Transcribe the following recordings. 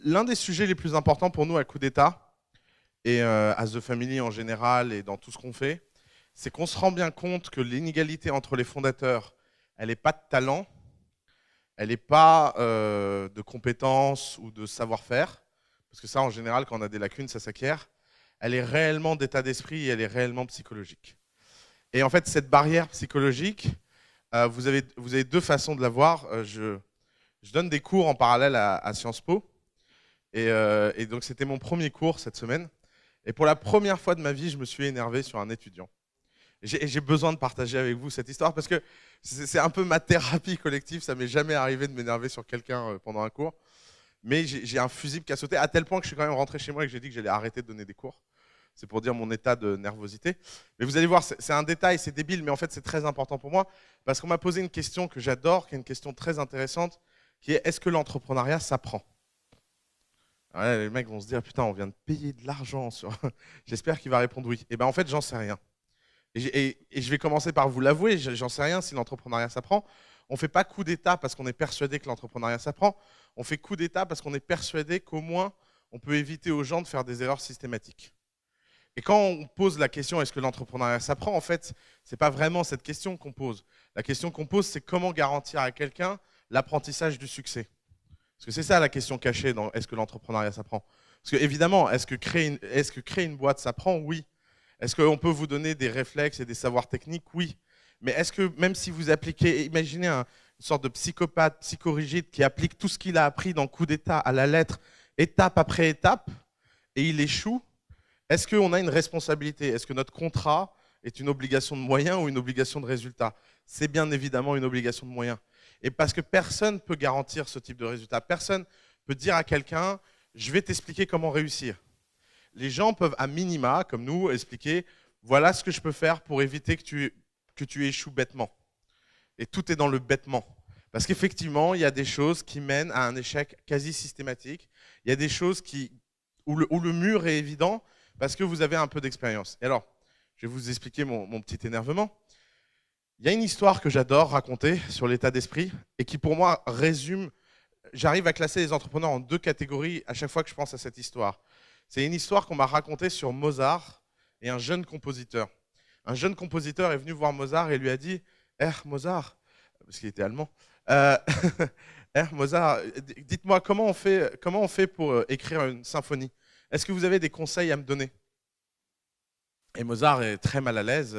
L'un des sujets les plus importants pour nous à Coup d'État, et à The Family en général, et dans tout ce qu'on fait, c'est qu'on se rend bien compte que l'inégalité entre les fondateurs, elle n'est pas de talent, elle n'est pas de compétences ou de savoir-faire, parce que ça, en général, quand on a des lacunes, ça s'acquiert. Elle est réellement d'état d'esprit et elle est réellement psychologique. Et en fait, cette barrière psychologique, vous avez deux façons de la voir. Je donne des cours en parallèle à Sciences Po. Et donc, c'était mon premier cours cette semaine. Et pour la première fois de ma vie, je me suis énervé sur un étudiant. J'ai besoin de partager avec vous cette histoire parce que c'est un peu ma thérapie collective. Ça m'est jamais arrivé de m'énerver sur quelqu'un pendant un cours. Mais j'ai un fusible qui a sauté à tel point que je suis quand même rentré chez moi et que j'ai dit que j'allais arrêter de donner des cours. C'est pour dire mon état de nervosité. Mais vous allez voir, c'est un détail, c'est débile, mais en fait c'est très important pour moi parce qu'on m'a posé une question que j'adore, qui est une question très intéressante, qui est est-ce que l'entrepreneuriat s'apprend? Ouais, les mecs vont se dire putain, on vient de payer de l'argent sur. J'espère qu'il va répondre oui. Et ben en fait, j'en sais rien. Et je vais commencer par vous l'avouer, j'en sais rien si l'entrepreneuriat s'apprend. On ne fait pas coup d'État parce qu'on est persuadé que l'entrepreneuriat s'apprend. On fait coup d'État parce qu'on est persuadé qu'au moins on peut éviter aux gens de faire des erreurs systématiques. Et quand on pose la question est-ce que l'entrepreneuriat s'apprend, en fait, c'est pas vraiment cette question qu'on pose. La question qu'on pose, c'est comment garantir à quelqu'un l'apprentissage du succès. Parce que c'est ça la question cachée dans est-ce que l'entrepreneuriat s'apprend. Parce que évidemment, est-ce que créer une boîte s'apprend? Oui. Est-ce qu'on peut vous donner des réflexes et des savoirs techniques? Oui. Mais est-ce que même si vous appliquez, imaginez une sorte de psychopathe, psychorigide qui applique tout ce qu'il a appris dans Coup d'État à la lettre, étape après étape, et il échoue, est-ce qu'on a une responsabilité? Est-ce que notre contrat est une obligation de moyens ou une obligation de résultat? C'est bien évidemment une obligation de moyens. Et parce que personne ne peut garantir ce type de résultat. Personne ne peut dire à quelqu'un, je vais t'expliquer comment réussir. Les gens peuvent à minima, comme nous, expliquer, voilà ce que je peux faire pour éviter que tu échoues bêtement. Et tout est dans le bêtement. Parce qu'effectivement, il y a des choses qui mènent à un échec quasi systématique. Il y a des choses où le mur est évident parce que vous avez un peu d'expérience. Et alors, je vais vous expliquer mon petit énervement. Il y a une histoire que j'adore raconter sur l'état d'esprit et qui, pour moi, résume. J'arrive à classer les entrepreneurs en deux catégories à chaque fois que je pense à cette histoire. C'est une histoire qu'on m'a racontée sur Mozart et un jeune compositeur. Un jeune compositeur est venu voir Mozart et lui a dit Mozart, parce qu'il était allemand, euh, Mozart, dites-moi comment on fait pour écrire une symphonie? Est-ce que vous avez des conseils à me donner? Et Mozart est très mal à l'aise.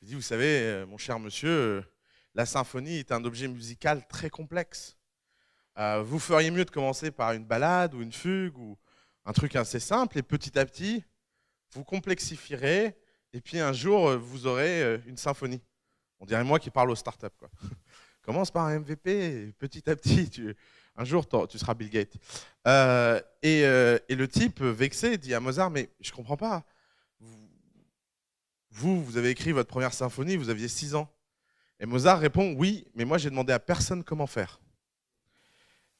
Il dit, vous savez, mon cher monsieur, la symphonie est un objet musical très complexe. Vous feriez mieux de commencer par une ballade ou une fugue ou un truc assez simple et petit à petit, vous complexifierez et puis un jour, vous aurez une symphonie. On dirait moi qui parle aux startups, quoi. Commence par un MVP et petit à petit, un jour, tu seras Bill Gates. Et le type, vexé, dit à Mozart, mais je ne comprends pas. Vous avez écrit votre première symphonie, vous aviez 6 ans. Et Mozart répond, oui, mais moi, j'ai demandé à personne comment faire.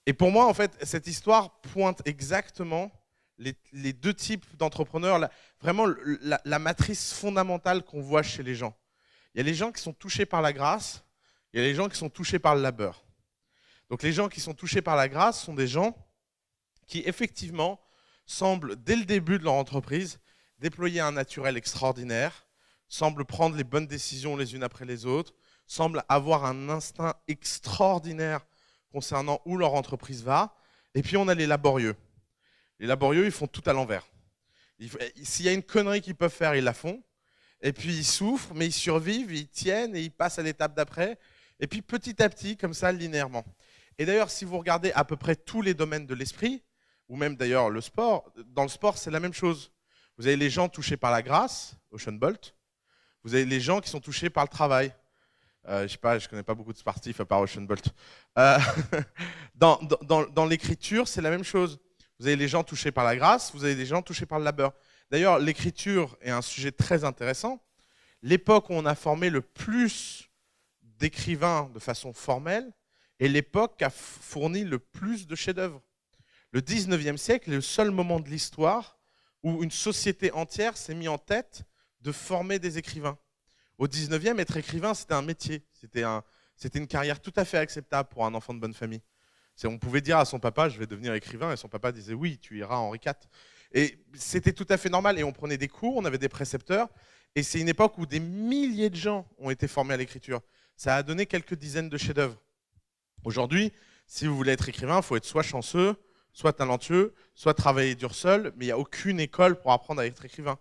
Et pour moi, en fait, cette histoire pointe exactement les deux types d'entrepreneurs, vraiment la matrice fondamentale qu'on voit chez les gens. Il y a les gens qui sont touchés par la grâce, il y a les gens qui sont touchés par le labeur. Donc les gens qui sont touchés par la grâce sont des gens qui, effectivement, semblent, dès le début de leur entreprise, déployer un naturel extraordinaire, semblent prendre les bonnes décisions les unes après les autres, semblent avoir un instinct extraordinaire concernant où leur entreprise va. Et puis on a les laborieux. Les laborieux, ils font tout à l'envers. S'il y a une connerie qu'ils peuvent faire, ils la font. Et puis ils souffrent, mais ils survivent, ils tiennent et ils passent à l'étape d'après. Et puis petit à petit, comme ça, linéairement. Et d'ailleurs, si vous regardez à peu près tous les domaines de l'esprit, ou même d'ailleurs le sport, dans le sport, c'est la même chose. Vous avez les gens touchés par la grâce, Usain Bolt. Vous avez les gens qui sont touchés par le travail. Je sais pas, je connais pas beaucoup de sportifs à part Usain Bolt. Euh, dans l'écriture, c'est la même chose. Vous avez les gens touchés par la grâce, vous avez les gens touchés par le labeur. D'ailleurs, l'écriture est un sujet très intéressant. L'époque où on a formé le plus d'écrivains de façon formelle est l'époque qui a fourni le plus de chefs-d'œuvre. Le 19e siècle est le seul moment de l'histoire où une société entière s'est mise en tête de former des écrivains. Au 19e, être écrivain, c'était un métier. C'était une carrière tout à fait acceptable pour un enfant de bonne famille. On pouvait dire à son papa, je vais devenir écrivain, et son papa disait, oui, tu iras à Henri IV. Et c'était tout à fait normal, et on prenait des cours, on avait des précepteurs, et c'est une époque où des milliers de gens ont été formés à l'écriture. Ça a donné quelques dizaines de chefs-d'œuvre. Aujourd'hui, si vous voulez être écrivain, il faut être soit chanceux, soit talentueux, soit travailler dur seul, mais il n'y a aucune école pour apprendre à être écrivain.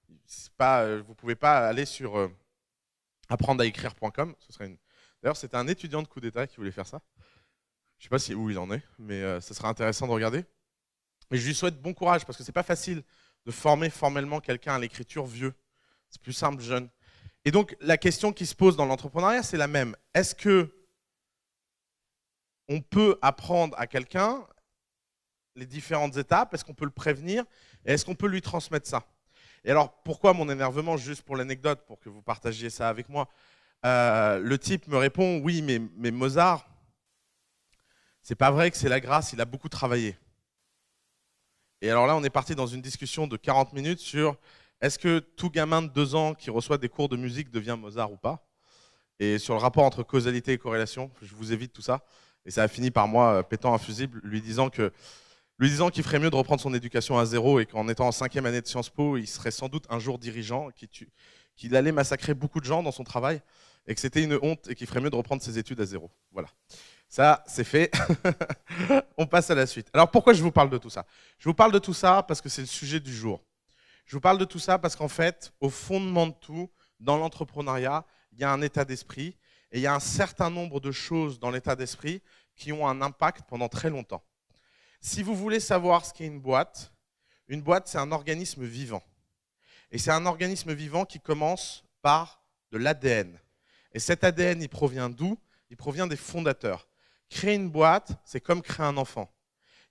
Vous ne pouvez pas aller sur apprendre-à-écrire.com. D'ailleurs, c'était un étudiant de coup d'État qui voulait faire ça. Je ne sais pas où il en est, mais ce sera intéressant de regarder. Mais je lui souhaite bon courage, parce que ce n'est pas facile de former formellement quelqu'un à l'écriture vieux. C'est plus simple, jeune. Et donc, la question qui se pose dans l'entrepreneuriat, c'est la même. Est-ce que on peut apprendre à quelqu'un les différentes étapes? Est-ce qu'on peut le prévenir? Et est-ce qu'on peut lui transmettre ça? Et alors, pourquoi mon énervement? Juste pour l'anecdote, pour que vous partagiez ça avec moi. Le type me répond, oui, mais Mozart, c'est pas vrai que c'est la grâce, il a beaucoup travaillé. Et alors là, on est parti dans une discussion de 40 minutes sur est-ce que tout gamin de 2 ans qui reçoit des cours de musique devient Mozart ou pas? Et sur le rapport entre causalité et corrélation, je vous évite tout ça. Et ça a fini par moi pétant un fusible, lui disant qu'il ferait mieux de reprendre son éducation à zéro et qu'en étant en 5e année de Sciences Po, il serait sans doute un jour dirigeant, qu'il allait massacrer beaucoup de gens dans son travail et que c'était une honte et qu'il ferait mieux de reprendre ses études à zéro. Voilà. Ça, c'est fait. On passe à la suite. Alors pourquoi je vous parle de tout ça? Je vous parle de tout ça parce que c'est le sujet du jour. Je vous parle de tout ça parce qu'en fait, au fondement de tout, dans l'entrepreneuriat, il y a un état d'esprit et il y a un certain nombre de choses dans l'état d'esprit qui ont un impact pendant très longtemps. Si vous voulez savoir ce qu'est une boîte, c'est un organisme vivant. Et c'est un organisme vivant qui commence par de l'ADN. Et cet ADN, il provient d'où? Il provient des fondateurs. Créer une boîte, c'est comme créer un enfant.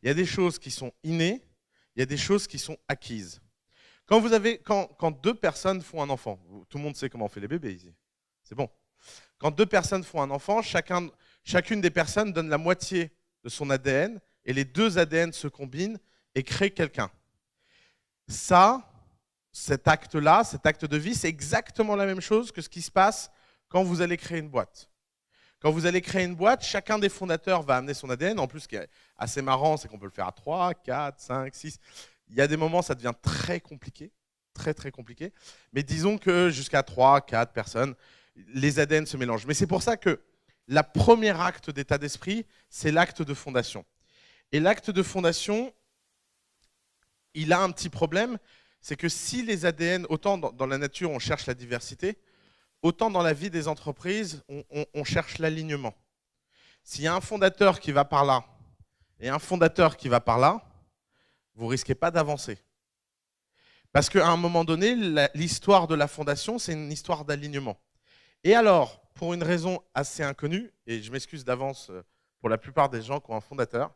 Il y a des choses qui sont innées, il y a des choses qui sont acquises. Quand 2 personnes font un enfant, tout le monde sait comment on fait les bébés ici. C'est bon. Quand 2 personnes font un enfant, chacune des personnes donne la moitié de son ADN et les 2 ADN se combinent et créent quelqu'un. Cet acte-là, cet acte de vie, c'est exactement la même chose que ce qui se passe quand vous allez créer une boîte. Quand vous allez créer une boîte, chacun des fondateurs va amener son ADN. En plus, ce qui est assez marrant, c'est qu'on peut le faire à 3, 4, 5, 6. Il y a des moments, ça devient très compliqué, très très compliqué. Mais disons que jusqu'à 3, 4 personnes, les ADN se mélangent. Mais c'est pour ça que le premier acte d'état d'esprit, c'est l'acte de fondation. Et l'acte de fondation, il a un petit problème, c'est que si les ADN, autant dans la nature on cherche la diversité, autant dans la vie des entreprises, on cherche l'alignement. S'il y a un fondateur qui va par là et un fondateur qui va par là, vous ne risquez pas d'avancer. Parce qu'à un moment donné, l'histoire de la fondation, c'est une histoire d'alignement. Et alors, pour une raison assez inconnue, et je m'excuse d'avance pour la plupart des gens qui ont un fondateur,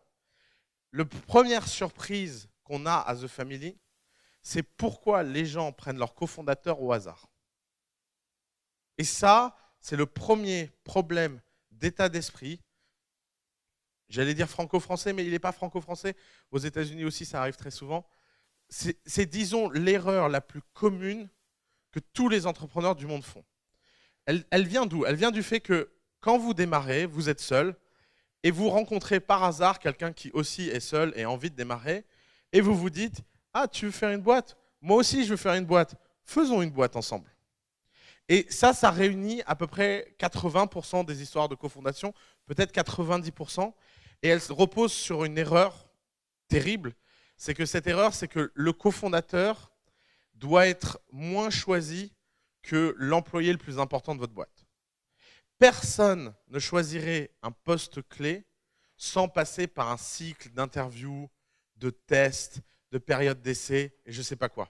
la première surprise qu'on a à The Family, c'est pourquoi les gens prennent leur cofondateur au hasard. Et ça, c'est le premier problème d'état d'esprit. J'allais dire franco-français, mais il n'est pas franco-français. Aux États-Unis aussi, ça arrive très souvent. C'est, disons, l'erreur la plus commune que tous les entrepreneurs du monde font. Elle vient d'où? Elle vient du fait que quand vous démarrez, vous êtes seul et vous rencontrez par hasard quelqu'un qui aussi est seul et a envie de démarrer et vous vous dites « Ah, tu veux faire une boîte? Moi aussi, je veux faire une boîte. Faisons une boîte ensemble. » Et ça réunit à peu près 80% des histoires de cofondation, peut-être 90%, et elle repose sur une erreur terrible. C'est que cette erreur, c'est que le cofondateur doit être moins choisi que l'employé le plus important de votre boîte. Personne ne choisirait un poste clé sans passer par un cycle d'interviews, de tests, de périodes d'essai et je ne sais pas quoi.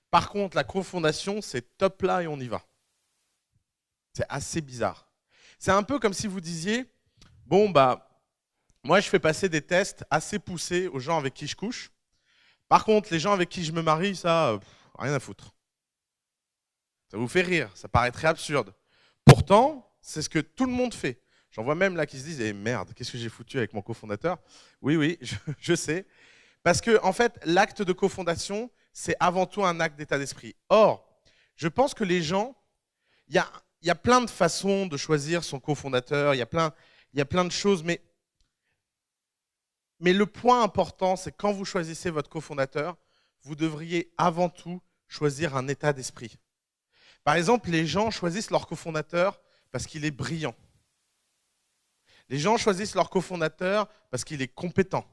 Par contre, la cofondation, c'est top là et on y va. C'est assez bizarre. C'est un peu comme si vous disiez, bon, moi je fais passer des tests assez poussés aux gens avec qui je couche. Par contre, les gens avec qui je me marie, ça, rien à foutre. Ça vous fait rire, ça paraît très absurde. Pourtant, c'est ce que tout le monde fait. J'en vois même là qui se disent, eh merde, qu'est-ce que j'ai foutu avec mon cofondateur? Oui, je sais. Parce que, en fait, l'acte de cofondation, c'est avant tout un acte d'état d'esprit. Or, je pense que les gens, il y a plein de façons de choisir son cofondateur, il y a plein de choses, mais Mais le point important, c'est que quand vous choisissez votre cofondateur, vous devriez avant tout choisir un état d'esprit. Par exemple, les gens choisissent leur cofondateur parce qu'il est brillant. Les gens choisissent leur cofondateur parce qu'il est compétent.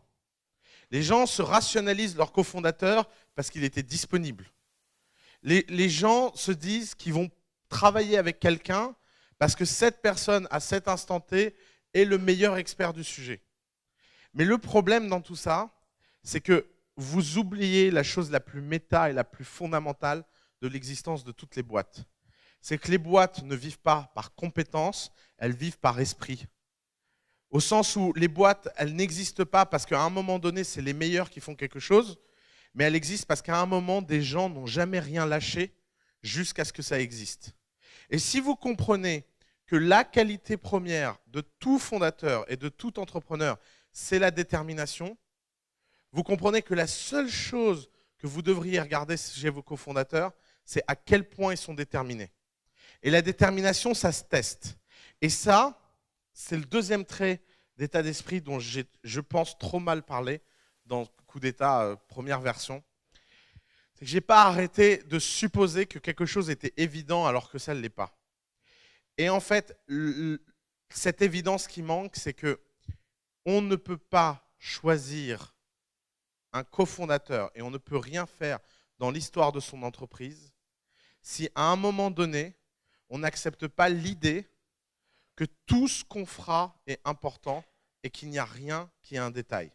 Les gens se rationalisent leur cofondateur parce qu'il était disponible. Les gens se disent qu'ils vont travailler avec quelqu'un parce que cette personne, à cet instant T, est le meilleur expert du sujet. Mais le problème dans tout ça, c'est que vous oubliez la chose la plus méta et la plus fondamentale de l'existence de toutes les boîtes. C'est que les boîtes ne vivent pas par compétence, elles vivent par esprit. Au sens où les boîtes, elles n'existent pas parce qu'à un moment donné, c'est les meilleurs qui font quelque chose, mais elles existent parce qu'à un moment, des gens n'ont jamais rien lâché jusqu'à ce que ça existe. Et si vous comprenez que la qualité première de tout fondateur et de tout entrepreneur, c'est la détermination, vous comprenez que la seule chose que vous devriez regarder chez vos cofondateurs, c'est à quel point ils sont déterminés. Et la détermination, ça se teste. Et ça, c'est le deuxième trait d'état d'esprit dont je pense trop mal parlé dans Coup d'État, première version. C'est que je n'ai pas arrêté de supposer que quelque chose était évident alors que ça ne l'est pas. Et en fait, cette évidence qui manque, c'est qu'on ne peut pas choisir un cofondateur et on ne peut rien faire dans l'histoire de son entreprise si à un moment donné, on n'accepte pas l'idée que tout ce qu'on fera est important et qu'il n'y a rien qui est un détail.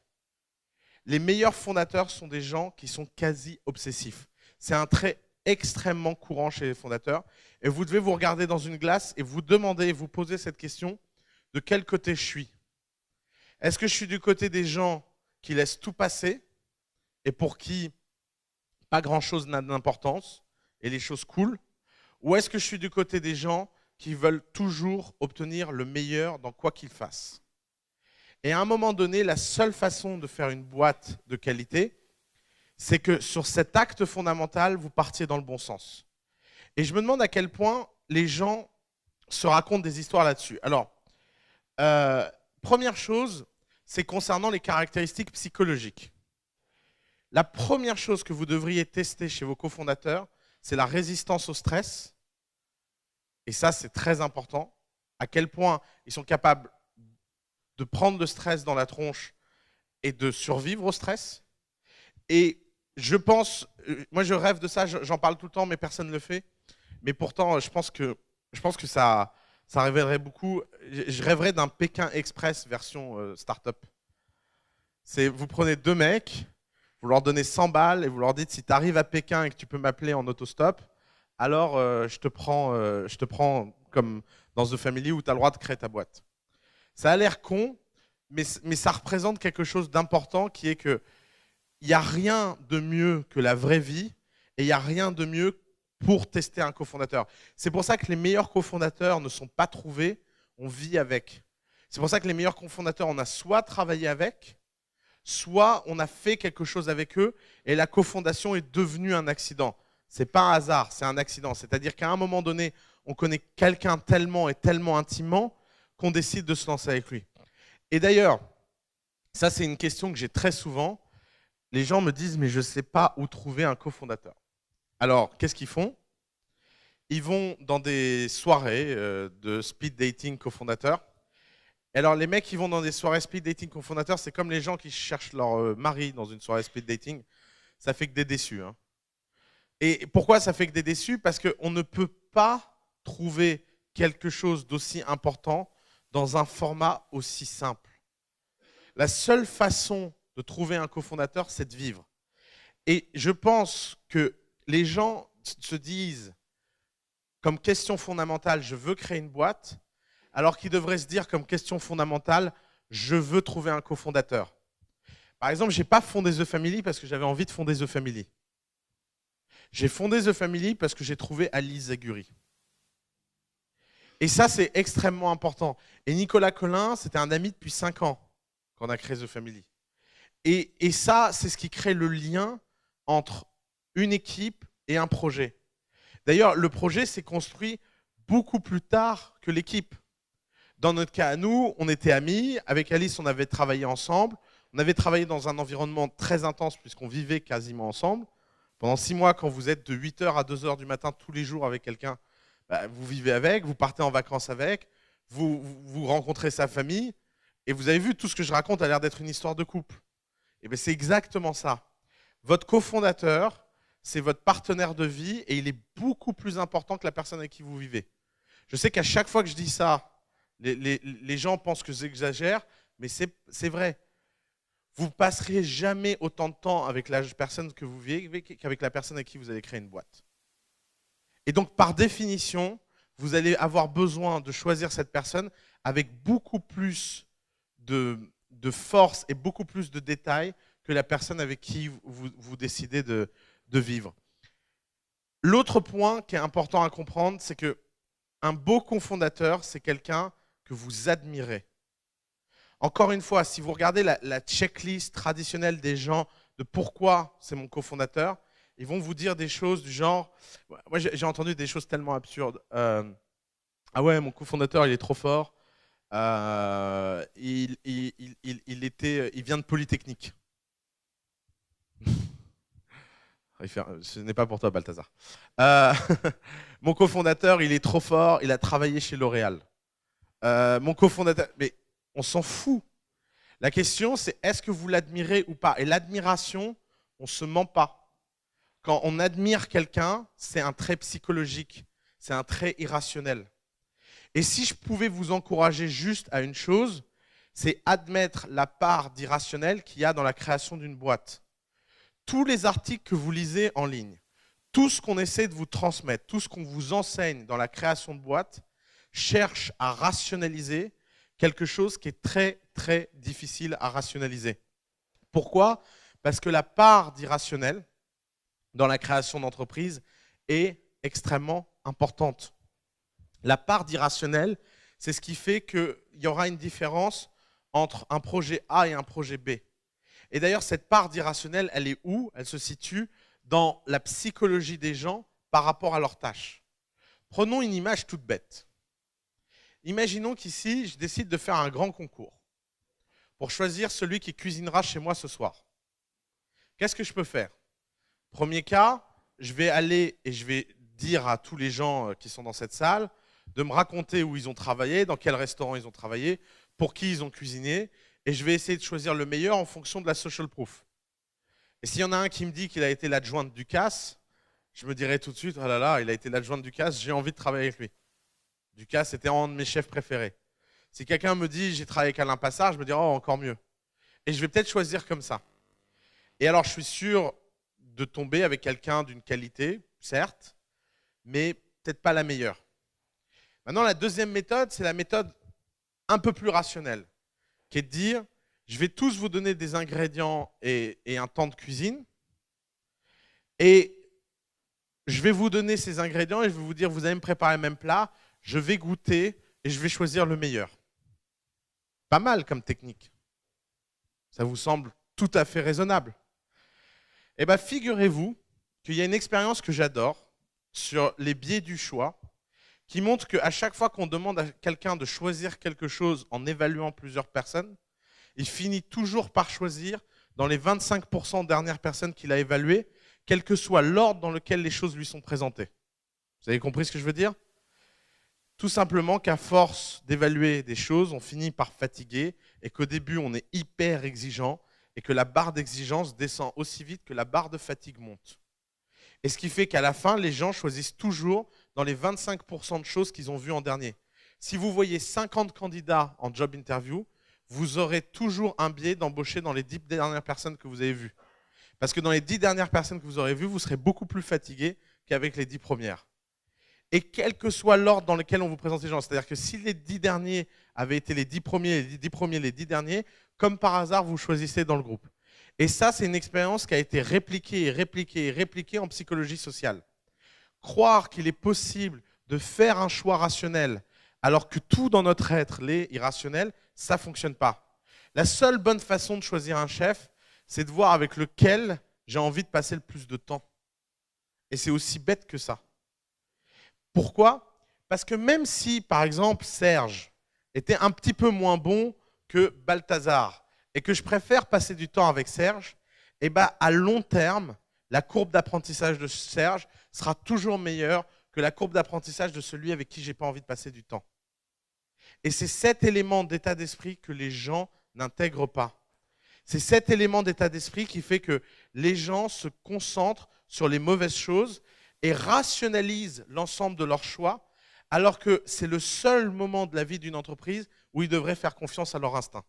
Les meilleurs fondateurs sont des gens qui sont quasi obsessifs. C'est un trait extrêmement courant chez les fondateurs. Et vous devez vous regarder dans une glace et vous demander, vous poser cette question, de quel côté je suis? Est-ce que je suis du côté des gens qui laissent tout passer et pour qui pas grand-chose n'a d'importance et les choses coulent? Ou est-ce que je suis du côté des gens qui veulent toujours obtenir le meilleur dans quoi qu'ils fassent? Et à un moment donné, la seule façon de faire une boîte de qualité, c'est que sur cet acte fondamental, vous partiez dans le bon sens. Et je me demande à quel point les gens se racontent des histoires là-dessus. Alors, première chose, c'est concernant les caractéristiques psychologiques. La première chose que vous devriez tester chez vos cofondateurs, c'est la résistance au stress. Et ça, c'est très important. À quel point ils sont capables de prendre le stress dans la tronche et de survivre au stress. Et je pense, moi je rêve de ça, j'en parle tout le temps, mais personne ne le fait. Mais pourtant, je pense que ça révélerait beaucoup. Je rêverais d'un Pékin Express version start-up. Vous prenez deux mecs, vous leur donnez 100 balles et vous leur dites si tu arrives à Pékin et que tu peux m'appeler en autostop, alors je te prends comme dans The Family où tu as le droit de créer ta boîte. Ça a l'air con, mais ça représente quelque chose d'important qui est que il n'y a rien de mieux que la vraie vie et il n'y a rien de mieux pour tester un cofondateur. C'est pour ça que les meilleurs cofondateurs ne sont pas trouvés, on vit avec. C'est pour ça que les meilleurs cofondateurs, on a soit travaillé avec, soit on a fait quelque chose avec eux et la cofondation est devenue un accident. Ce n'est pas un hasard, c'est un accident. C'est-à-dire qu'à un moment donné, on connaît quelqu'un tellement et tellement intimement qu'on décide de se lancer avec lui. Et d'ailleurs, ça c'est une question que j'ai très souvent. Les gens me disent, mais je ne sais pas où trouver un cofondateur. Alors, qu'est-ce qu'ils font? Ils vont dans des soirées de speed dating cofondateurs. Et alors, les mecs qui vont dans des soirées speed dating cofondateurs, c'est comme les gens qui cherchent leur mari dans une soirée speed dating. Ça fait que des déçus. Hein. Et pourquoi ça fait que des déçus? Parce qu'on ne peut pas trouver quelque chose d'aussi important dans un format aussi simple. La seule façon de trouver un cofondateur, c'est de vivre. Et je pense que les gens se disent, comme question fondamentale, je veux créer une boîte, alors qu'ils devraient se dire comme question fondamentale, je veux trouver un cofondateur. Par exemple, je n'ai pas fondé The Family parce que j'avais envie de fonder The Family. J'ai fondé The Family parce que j'ai trouvé Alice Zaguri. Et ça, c'est extrêmement important. Et Nicolas Colin, c'était un ami depuis 5 ans qu'on a créé The Family. Et ça, c'est ce qui crée le lien entre une équipe et un projet. D'ailleurs, le projet s'est construit beaucoup plus tard que l'équipe. Dans notre cas, nous, on était amis. Avec Alice, on avait travaillé ensemble. On avait travaillé dans un environnement très intense puisqu'on vivait quasiment ensemble. Pendant 6 mois, quand vous êtes de 8h à 2h du matin tous les jours avec quelqu'un, bah, vous vivez avec, vous partez en vacances avec, vous rencontrez sa famille, et vous avez vu, tout ce que je raconte a l'air d'être une histoire de couple. Et bien c'est exactement ça. Votre cofondateur, c'est votre partenaire de vie, et il est beaucoup plus important que la personne avec qui vous vivez. Je sais qu'à chaque fois que je dis ça, les gens pensent que j'exagère, mais c'est vrai. Vous ne passerez jamais autant de temps avec la personne que vous vivez qu'avec la personne avec qui vous allez créer une boîte. Et donc, par définition, vous allez avoir besoin de choisir cette personne avec beaucoup plus de force et beaucoup plus de détails que la personne avec qui vous décidez de vivre. L'autre point qui est important à comprendre, c'est qu'un beau cofondateur, c'est quelqu'un que vous admirez. Encore une fois, si vous regardez la checklist traditionnelle des gens de pourquoi c'est mon cofondateur, ils vont vous dire des choses du genre, moi j'ai entendu des choses tellement absurdes. Ah ouais, mon cofondateur il est trop fort, il vient de Polytechnique. Ce n'est pas pour toi, Balthazar. Mon cofondateur il est trop fort, il a travaillé chez L'Oréal. Mon cofondateur, mais on s'en fout. La question, c'est est-ce que vous l'admirez ou pas? Et l'admiration, on ne se ment pas. Quand on admire quelqu'un, c'est un trait psychologique, c'est un trait irrationnel. Et si je pouvais vous encourager juste à une chose, c'est admettre la part d'irrationnel qu'il y a dans la création d'une boîte. Tous les articles que vous lisez en ligne, tout ce qu'on essaie de vous transmettre, tout ce qu'on vous enseigne dans la création de boîte, cherche à rationaliser quelque chose qui est très, très difficile à rationaliser. Pourquoi? Parce que la part d'irrationnel dans la création d'entreprise est extrêmement importante. La part d'irrationnel, c'est ce qui fait qu'il y aura une différence entre un projet A et un projet B. Et d'ailleurs, cette part d'irrationnel, elle est où? Elle se situe dans la psychologie des gens par rapport à leurs tâches. Prenons une image toute bête. Imaginons qu'ici, je décide de faire un grand concours pour choisir celui qui cuisinera chez moi ce soir. Qu'est-ce que je peux faire? Premier cas, je vais aller et je vais dire à tous les gens qui sont dans cette salle de me raconter où ils ont travaillé, dans quel restaurant ils ont travaillé, pour qui ils ont cuisiné, et je vais essayer de choisir le meilleur en fonction de la social proof. Et s'il y en a un qui me dit qu'il a été l'adjoint du CAS, je me dirai tout de suite, oh là là, il a été l'adjoint du CAS, j'ai envie de travailler avec lui. Ducasse, c'était un de mes chefs préférés. Si quelqu'un me dit j'ai travaillé avec Alain Passard, je me dirai oh encore mieux. Et je vais peut-être choisir comme ça. Et alors je suis sûr de tomber avec quelqu'un d'une qualité, certes, mais peut-être pas la meilleure. Maintenant la deuxième méthode, c'est la méthode un peu plus rationnelle, qui est de dire je vais tous vous donner des ingrédients et un temps de cuisine, et je vais vous donner ces ingrédients et je vais vous dire vous allez me préparer le même plat. Je vais goûter et je vais choisir le meilleur. Pas mal comme technique. Ça vous semble tout à fait raisonnable? Eh bien, figurez-vous qu'il y a une expérience que j'adore sur les biais du choix qui montre qu'à chaque fois qu'on demande à quelqu'un de choisir quelque chose en évaluant plusieurs personnes, il finit toujours par choisir dans les 25% dernières personnes qu'il a évaluées, quel que soit l'ordre dans lequel les choses lui sont présentées. Vous avez compris ce que je veux dire? Tout simplement qu'à force d'évaluer des choses, on finit par fatiguer et qu'au début, on est hyper exigeant et que la barre d'exigence descend aussi vite que la barre de fatigue monte. Et ce qui fait qu'à la fin, les gens choisissent toujours dans les 25% de choses qu'ils ont vues en dernier. Si vous voyez 50 candidats en job interview, vous aurez toujours un biais d'embaucher dans les 10 dernières personnes que vous avez vues. Parce que dans les 10 dernières personnes que vous aurez vues, vous serez beaucoup plus fatigué qu'avec les 10 premières. Et quel que soit l'ordre dans lequel on vous présente les gens, c'est-à-dire que si les 10 derniers avaient été les 10 premiers, les 10 premiers, les 10 derniers, comme par hasard, vous choisissez dans le groupe. Et ça, c'est une expérience qui a été répliquée et répliquée et répliquée en psychologie sociale. Croire qu'il est possible de faire un choix rationnel alors que tout dans notre être l'est irrationnel, ça ne fonctionne pas. La seule bonne façon de choisir un chef, c'est de voir avec lequel j'ai envie de passer le plus de temps. Et c'est aussi bête que ça. Pourquoi? Parce que même si, par exemple, Serge était un petit peu moins bon que Balthazar, et que je préfère passer du temps avec Serge, et ben à long terme, la courbe d'apprentissage de Serge sera toujours meilleure que la courbe d'apprentissage de celui avec qui j'ai pas envie de passer du temps. Et c'est cet élément d'état d'esprit que les gens n'intègrent pas. C'est cet élément d'état d'esprit qui fait que les gens se concentrent sur les mauvaises choses et rationalisent l'ensemble de leurs choix, alors que c'est le seul moment de la vie d'une entreprise où ils devraient faire confiance à leur instinct.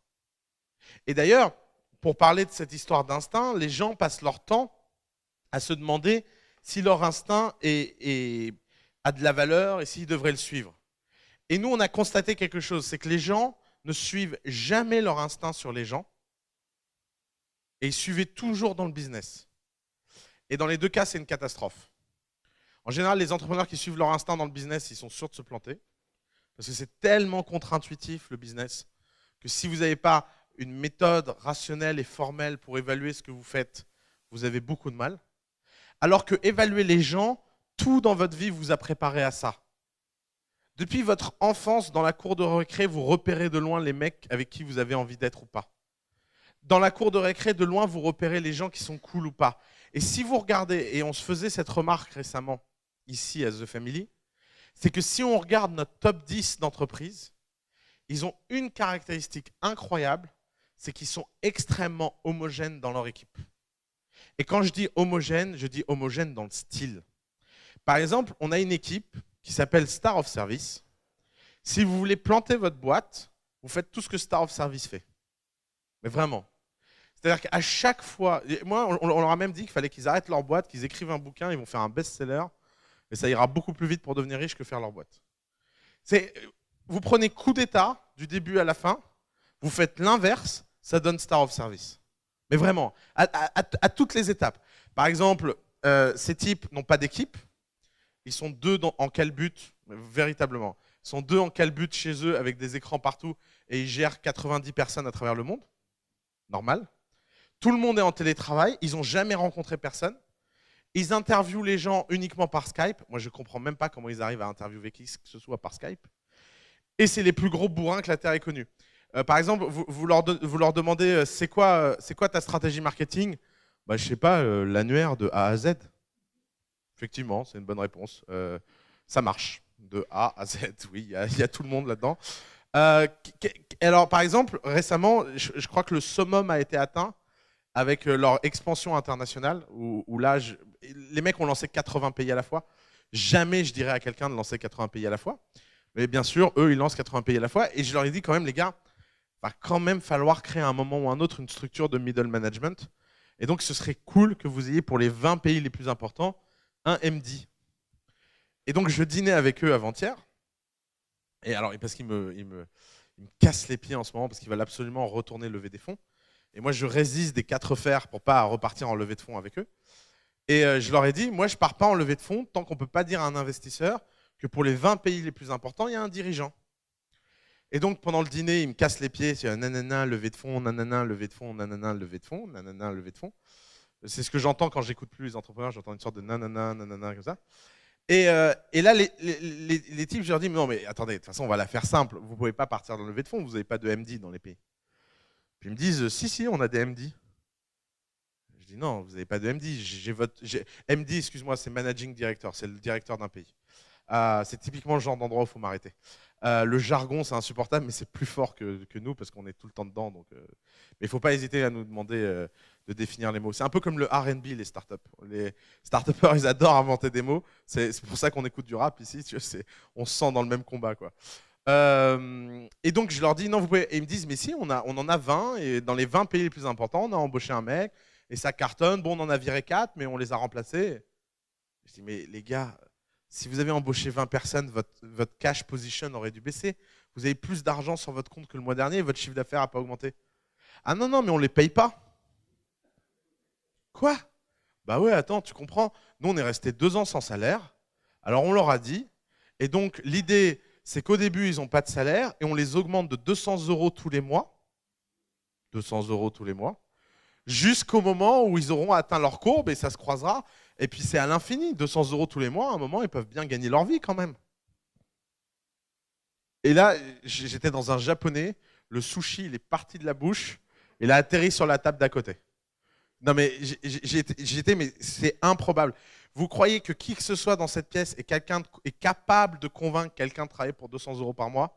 Et d'ailleurs, pour parler de cette histoire d'instinct, les gens passent leur temps à se demander si leur instinct a de la valeur et s'ils devraient le suivre. Et nous, on a constaté quelque chose, c'est que les gens ne suivent jamais leur instinct sur les gens et ils suivaient toujours dans le business. Et dans les deux cas, c'est une catastrophe. En général, les entrepreneurs qui suivent leur instinct dans le business, ils sont sûrs de se planter parce que c'est tellement contre-intuitif le business que si vous n'avez pas une méthode rationnelle et formelle pour évaluer ce que vous faites, vous avez beaucoup de mal. Alors que évaluer les gens, tout dans votre vie vous a préparé à ça. Depuis votre enfance, dans la cour de récré, vous repérez de loin les mecs avec qui vous avez envie d'être ou pas. Dans la cour de récré, de loin, vous repérez les gens qui sont cool ou pas. Et si vous regardez, et on se faisait cette remarque récemment, ici à The Family, c'est que si on regarde notre top 10 d'entreprises, ils ont une caractéristique incroyable, c'est qu'ils sont extrêmement homogènes dans leur équipe. Et quand je dis homogène dans le style. Par exemple, on a une équipe qui s'appelle Star of Service. Si vous voulez planter votre boîte, vous faites tout ce que Star of Service fait. Mais vraiment. C'est-à-dire qu'à chaque fois, moi, on leur a même dit qu'il fallait qu'ils arrêtent leur boîte, qu'ils écrivent un bouquin, ils vont faire un best-seller, et ça ira beaucoup plus vite pour devenir riche que faire leur boîte. Vous prenez coup d'état du début à la fin, vous faites l'inverse, ça donne Star of Service. Mais vraiment, à toutes les étapes. Par exemple, ces types n'ont pas d'équipe, ils sont deux en calbut, véritablement. Ils sont deux en calbut chez eux avec des écrans partout et ils gèrent 90 personnes à travers le monde. Normal. Tout le monde est en télétravail, ils n'ont jamais rencontré personne. Ils interviewent les gens uniquement par Skype. Moi, je ne comprends même pas comment ils arrivent à interviewer qui que ce soit par Skype. Et c'est les plus gros bourrins que la Terre ait connus. Par exemple, vous leur demandez c'est quoi ta stratégie marketing ? Je ne sais pas, l'annuaire de A à Z. Effectivement, c'est une bonne réponse. Ça marche, de A à Z, oui, il y a tout le monde là-dedans. Alors, par exemple, récemment, je crois que le summum a été atteint avec leur expansion internationale, où là, les mecs ont lancé 80 pays à la fois. Jamais je dirais à quelqu'un de lancer 80 pays à la fois. Mais bien sûr, eux, ils lancent 80 pays à la fois. Et je leur ai dit quand même, les gars, il va quand même falloir créer à un moment ou un autre une structure de middle management. Et donc, ce serait cool que vous ayez pour les 20 pays les plus importants, un MD. Et donc, je dînais avec eux avant-hier. Et alors, parce qu'ils me cassent les pieds en ce moment, parce qu'ils veulent absolument retourner lever des fonds. Et moi, je résiste des 4 fers pour pas repartir en levée de fonds avec eux. Et je leur ai dit, moi, je pars pas en levée de fonds tant qu'on peut pas dire à un investisseur que pour les 20 pays les plus importants, il y a un dirigeant. Et donc, pendant le dîner, ils me cassent les pieds sur nanana, levée de fonds, nanana, levée de fonds, nanana, levée de fonds, nanana, levée de fonds. C'est ce que j'entends quand j'écoute plus les entrepreneurs, j'entends une sorte de nanana, nanana, comme ça. Et là, les types, je leur dis, mais non, mais attendez, de toute façon, on va la faire simple. Vous ne pouvez pas partir dans le levée de fonds, vous n'avez pas de MD dans les pays. Puis ils me disent, si, on a des MD. Je dis, non, vous n'avez pas de MD. MD, excuse-moi, c'est Managing Director, c'est le directeur d'un pays. C'est typiquement le genre d'endroit où il faut m'arrêter. Le jargon, c'est insupportable, mais c'est plus fort que nous, parce qu'on est tout le temps dedans. Donc, mais il ne faut pas hésiter à nous demander de définir les mots. C'est un peu comme le R&B, les startups. Les start-upers, ils adorent inventer des mots. C'est pour ça qu'on écoute du rap ici. Tu vois, on se sent dans le même combat, quoi. Et donc, je leur dis, non, vous pouvez. Et ils me disent, mais si, on en a 20, et dans les 20 pays les plus importants, on a embauché un mec, et ça cartonne. Bon, on en a viré 4, mais on les a remplacés. Je dis, mais les gars, si vous avez embauché 20 personnes, votre cash position aurait dû baisser. Vous avez plus d'argent sur votre compte que le mois dernier, et votre chiffre d'affaires n'a pas augmenté. Ah non, mais on ne les paye pas. Quoi ? Bah ouais, attends, tu comprends. Nous, on est resté 2 ans sans salaire. Alors, on leur a dit. Et donc, l'idée, c'est qu'au début, ils n'ont pas de salaire et on les augmente de 200 € tous les mois. 200 € tous les mois. Jusqu'au moment où ils auront atteint leur courbe et ça se croisera. Et puis, c'est à l'infini. 200 € tous les mois, à un moment, ils peuvent bien gagner leur vie quand même. Et là, j'étais dans un japonais. Le sushi, il est parti de la bouche. Il a atterri sur la table d'à côté. Non mais j'étais, mais c'est improbable. Vous croyez que qui que ce soit dans cette pièce est capable de convaincre quelqu'un de travailler pour 200 € par mois?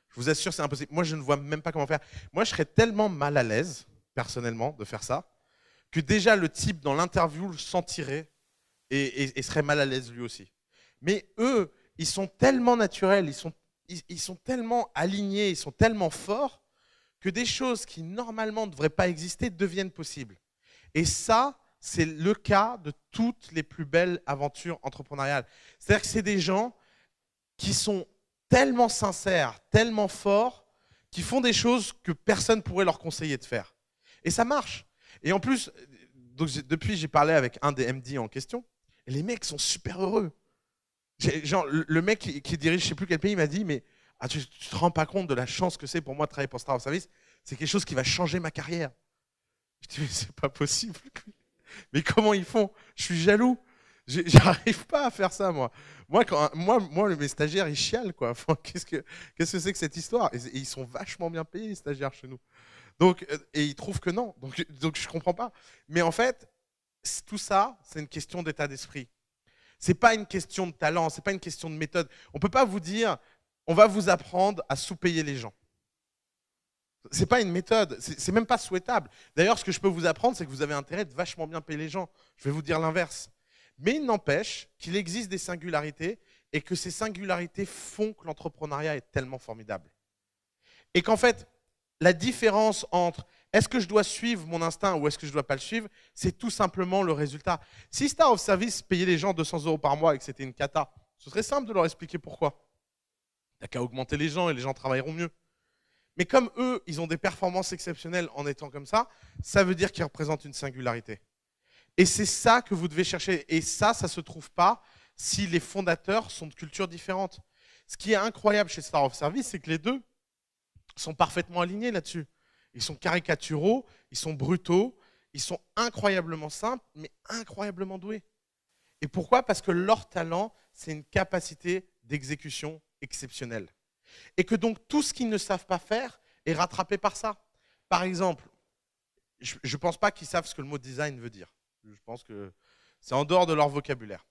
Je vous assure, c'est impossible. Moi, je ne vois même pas comment faire. Moi, je serais tellement mal à l'aise, personnellement, de faire ça, que déjà le type dans l'interview le sentirait et serait mal à l'aise lui aussi. Mais eux, ils sont tellement naturels, ils sont tellement alignés, ils sont tellement forts que des choses qui normalement ne devraient pas exister deviennent possibles. Et ça, c'est le cas de toutes les plus belles aventures entrepreneuriales. C'est-à-dire que c'est des gens qui sont tellement sincères, tellement forts, qui font des choses que personne ne pourrait leur conseiller de faire. Et ça marche. Et en plus, donc depuis, j'ai parlé avec un des MD en question, et les mecs sont super heureux. Genre, le mec qui dirige je ne sais plus quel pays m'a dit, mais tu ne te rends pas compte de la chance que c'est pour moi de travailler pour Star of Service, c'est quelque chose qui va changer ma carrière. Je dis, mais c'est pas possible. Mais comment ils font? Je suis jaloux. J'arrive pas à faire ça, moi. Moi, mes stagiaires, ils chialent, quoi. Enfin, qu'est-ce que c'est que cette histoire? Et ils sont vachement bien payés, les stagiaires, chez nous. Donc, et ils trouvent que non. Donc je comprends pas. Mais en fait, tout ça, c'est une question d'état d'esprit. C'est pas une question de talent, c'est pas une question de méthode. On peut pas vous dire, on va vous apprendre à sous-payer les gens. C'est pas une méthode, c'est même pas souhaitable. D'ailleurs, ce que je peux vous apprendre, c'est que vous avez intérêt de vachement bien payer les gens. Je vais vous dire l'inverse. Mais il n'empêche qu'il existe des singularités et que ces singularités font que l'entrepreneuriat est tellement formidable. Et qu'en fait, la différence entre est-ce que je dois suivre mon instinct ou est-ce que je ne dois pas le suivre, c'est tout simplement le résultat. Si Star of Service payait les gens 200 € par mois et que c'était une cata, ce serait simple de leur expliquer pourquoi. Il n'y a qu'à augmenter les gens et les gens travailleront mieux. Mais comme eux, ils ont des performances exceptionnelles en étant comme ça veut dire qu'ils représentent une singularité. Et c'est ça que vous devez chercher. Et ça ne se trouve pas si les fondateurs sont de cultures différentes. Ce qui est incroyable chez Star of Service, c'est que les deux sont parfaitement alignés là-dessus. Ils sont caricaturaux, ils sont brutaux, ils sont incroyablement simples, mais incroyablement doués. Et pourquoi? Parce que leur talent, c'est une capacité d'exécution exceptionnelle. Et que donc tout ce qu'ils ne savent pas faire est rattrapé par ça. Par exemple, je ne pense pas qu'ils savent ce que le mot design veut dire. Je pense que c'est en dehors de leur vocabulaire.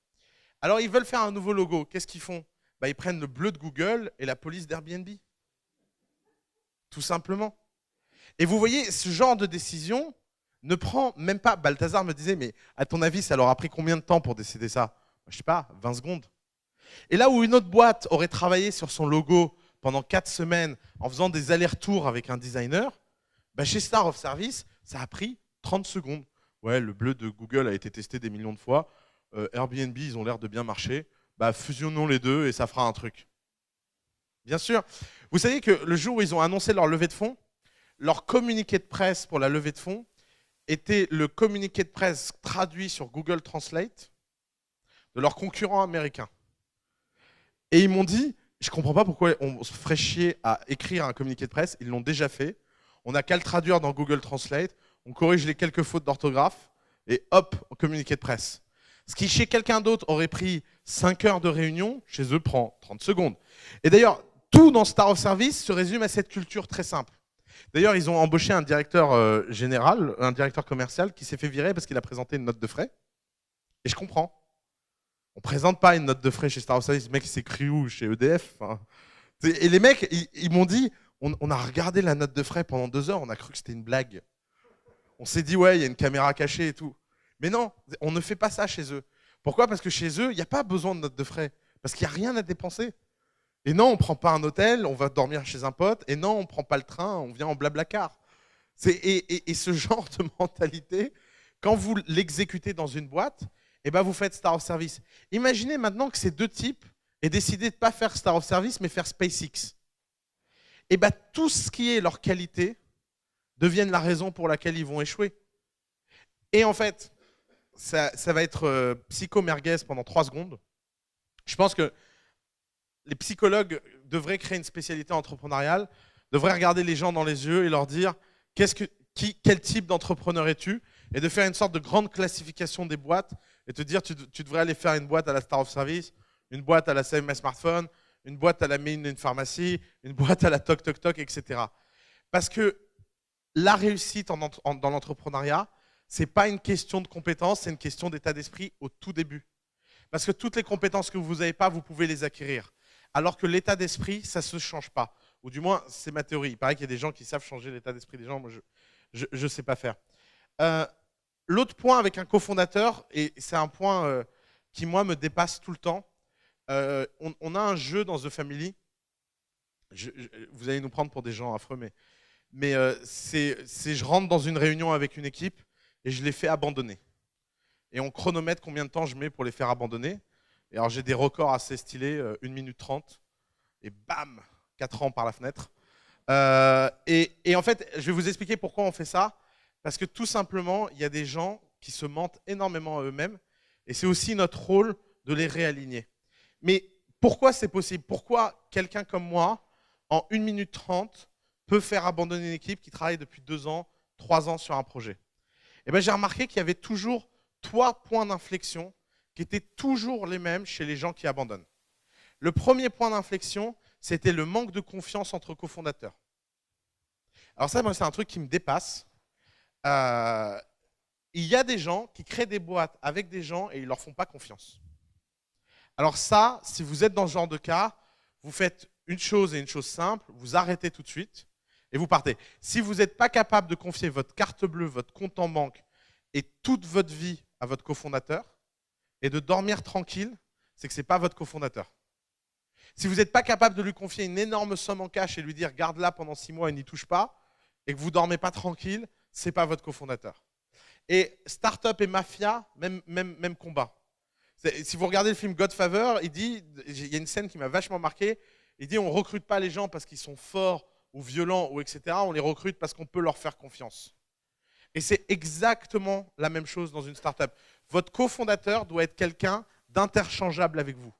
Alors ils veulent faire un nouveau logo. Qu'est-ce qu'ils font? Ils prennent le bleu de Google et la police d'Airbnb. Tout simplement. Et vous voyez, ce genre de décision ne prend même pas... Balthazar me disait, mais à ton avis, ça leur a pris combien de temps pour décider ça? Je ne sais pas, 20 secondes. Et là où une autre boîte aurait travaillé sur son logo pendant 4 semaines en faisant des allers-retours avec un designer, chez Star of Service, ça a pris 30 secondes. Ouais, le bleu de Google a été testé des millions de fois. Airbnb, ils ont l'air de bien marcher. Fusionnons les deux et ça fera un truc. Bien sûr. Vous savez que le jour où ils ont annoncé leur levée de fonds, leur communiqué de presse pour la levée de fonds était le communiqué de presse traduit sur Google Translate de leurs concurrents américains. Et ils m'ont dit, je ne comprends pas pourquoi on se ferait chier à écrire un communiqué de presse, ils l'ont déjà fait, on n'a qu'à le traduire dans Google Translate, on corrige les quelques fautes d'orthographe, et hop, communiqué de presse. Ce qui, chez quelqu'un d'autre, aurait pris 5 heures de réunion, chez eux, prend 30 secondes. Et d'ailleurs, tout dans Star of Service se résume à cette culture très simple. D'ailleurs, ils ont embauché un directeur général, un directeur commercial, qui s'est fait virer parce qu'il a présenté une note de frais. Et je comprends. On ne présente pas une note de frais chez Star of Service, le mec il s'écrit où? Chez EDF. Et les mecs, ils m'ont dit, on a regardé la note de frais pendant 2 heures, on a cru que c'était une blague. On s'est dit, ouais, il y a une caméra cachée et tout. Mais non, on ne fait pas ça chez eux. Pourquoi? Parce que chez eux, il n'y a pas besoin de note de frais. Parce qu'il n'y a rien à dépenser. Et non, on ne prend pas un hôtel, on va dormir chez un pote. Et non, on ne prend pas le train, on vient en blablacar. Et ce genre de mentalité, quand vous l'exécutez dans une boîte, vous faites Star of Service. Imaginez maintenant que ces deux types aient décidé de ne pas faire Star of Service, mais faire SpaceX. Tout ce qui est leur qualité devienne la raison pour laquelle ils vont échouer. Et en fait, ça va être psycho-merguez pendant 3 secondes. Je pense que les psychologues devraient créer une spécialité entrepreneuriale, devraient regarder les gens dans les yeux et leur dire quel type d'entrepreneur es-tu, et de faire une sorte de grande classification des boîtes et te dire tu devrais aller faire une boîte à la Star of Service, une boîte à la Save My Smartphone, une boîte à la Made in Pharmacy, une boîte à la Toc Toc Toc, etc. Parce que la réussite dans l'entrepreneuriat, ce n'est pas une question de compétences, c'est une question d'état d'esprit au tout début. Parce que toutes les compétences que vous n'avez pas, vous pouvez les acquérir. Alors que l'état d'esprit, ça ne se change pas. Ou du moins, c'est ma théorie. Il paraît qu'il y a des gens qui savent changer l'état d'esprit des gens. Moi, je ne sais pas faire. L'autre point avec un cofondateur, et c'est un point qui, moi, me dépasse tout le temps, on a un jeu dans The Family. Vous allez nous prendre pour des gens affreux, mais je rentre dans une réunion avec une équipe et je les fais abandonner. Et on chronomètre combien de temps je mets pour les faire abandonner. Et alors j'ai des records assez stylés, 1 minute 30, et bam, 4 ans par la fenêtre. Et en fait, je vais vous expliquer pourquoi on fait ça. Parce que tout simplement, il y a des gens qui se mentent énormément à eux-mêmes. Et c'est aussi notre rôle de les réaligner. Mais pourquoi c'est possible? Pourquoi quelqu'un comme moi, en 1 minute 30, peut faire abandonner une équipe qui travaille depuis 2 ans, 3 ans sur un projet? Et ben, j'ai remarqué qu'il y avait toujours 3 points d'inflexion qui étaient toujours les mêmes chez les gens qui abandonnent. Le premier point d'inflexion, c'était le manque de confiance entre cofondateurs. Alors ça, moi, c'est un truc qui me dépasse. Il y a des gens qui créent des boîtes avec des gens et ils ne leur font pas confiance. Alors ça, si vous êtes dans ce genre de cas, vous faites une chose et une chose simple, vous arrêtez tout de suite et vous partez. Si vous n'êtes pas capable de confier votre carte bleue, votre compte en banque et toute votre vie à votre cofondateur et de dormir tranquille, c'est que ce n'est pas votre cofondateur. Si vous n'êtes pas capable de lui confier une énorme somme en cash et lui dire « garde-la pendant 6 mois et n'y touche pas », et que vous ne dormez pas tranquille, ce n'est pas votre cofondateur. Et start-up et mafia, même combat. Si vous regardez le film Godfather, il y a une scène qui m'a vachement marqué, il dit on ne recrute pas les gens parce qu'ils sont forts ou violents ou etc. On les recrute parce qu'on peut leur faire confiance. Et c'est exactement la même chose dans une start-up. Votre cofondateur doit être quelqu'un d'interchangeable avec vous.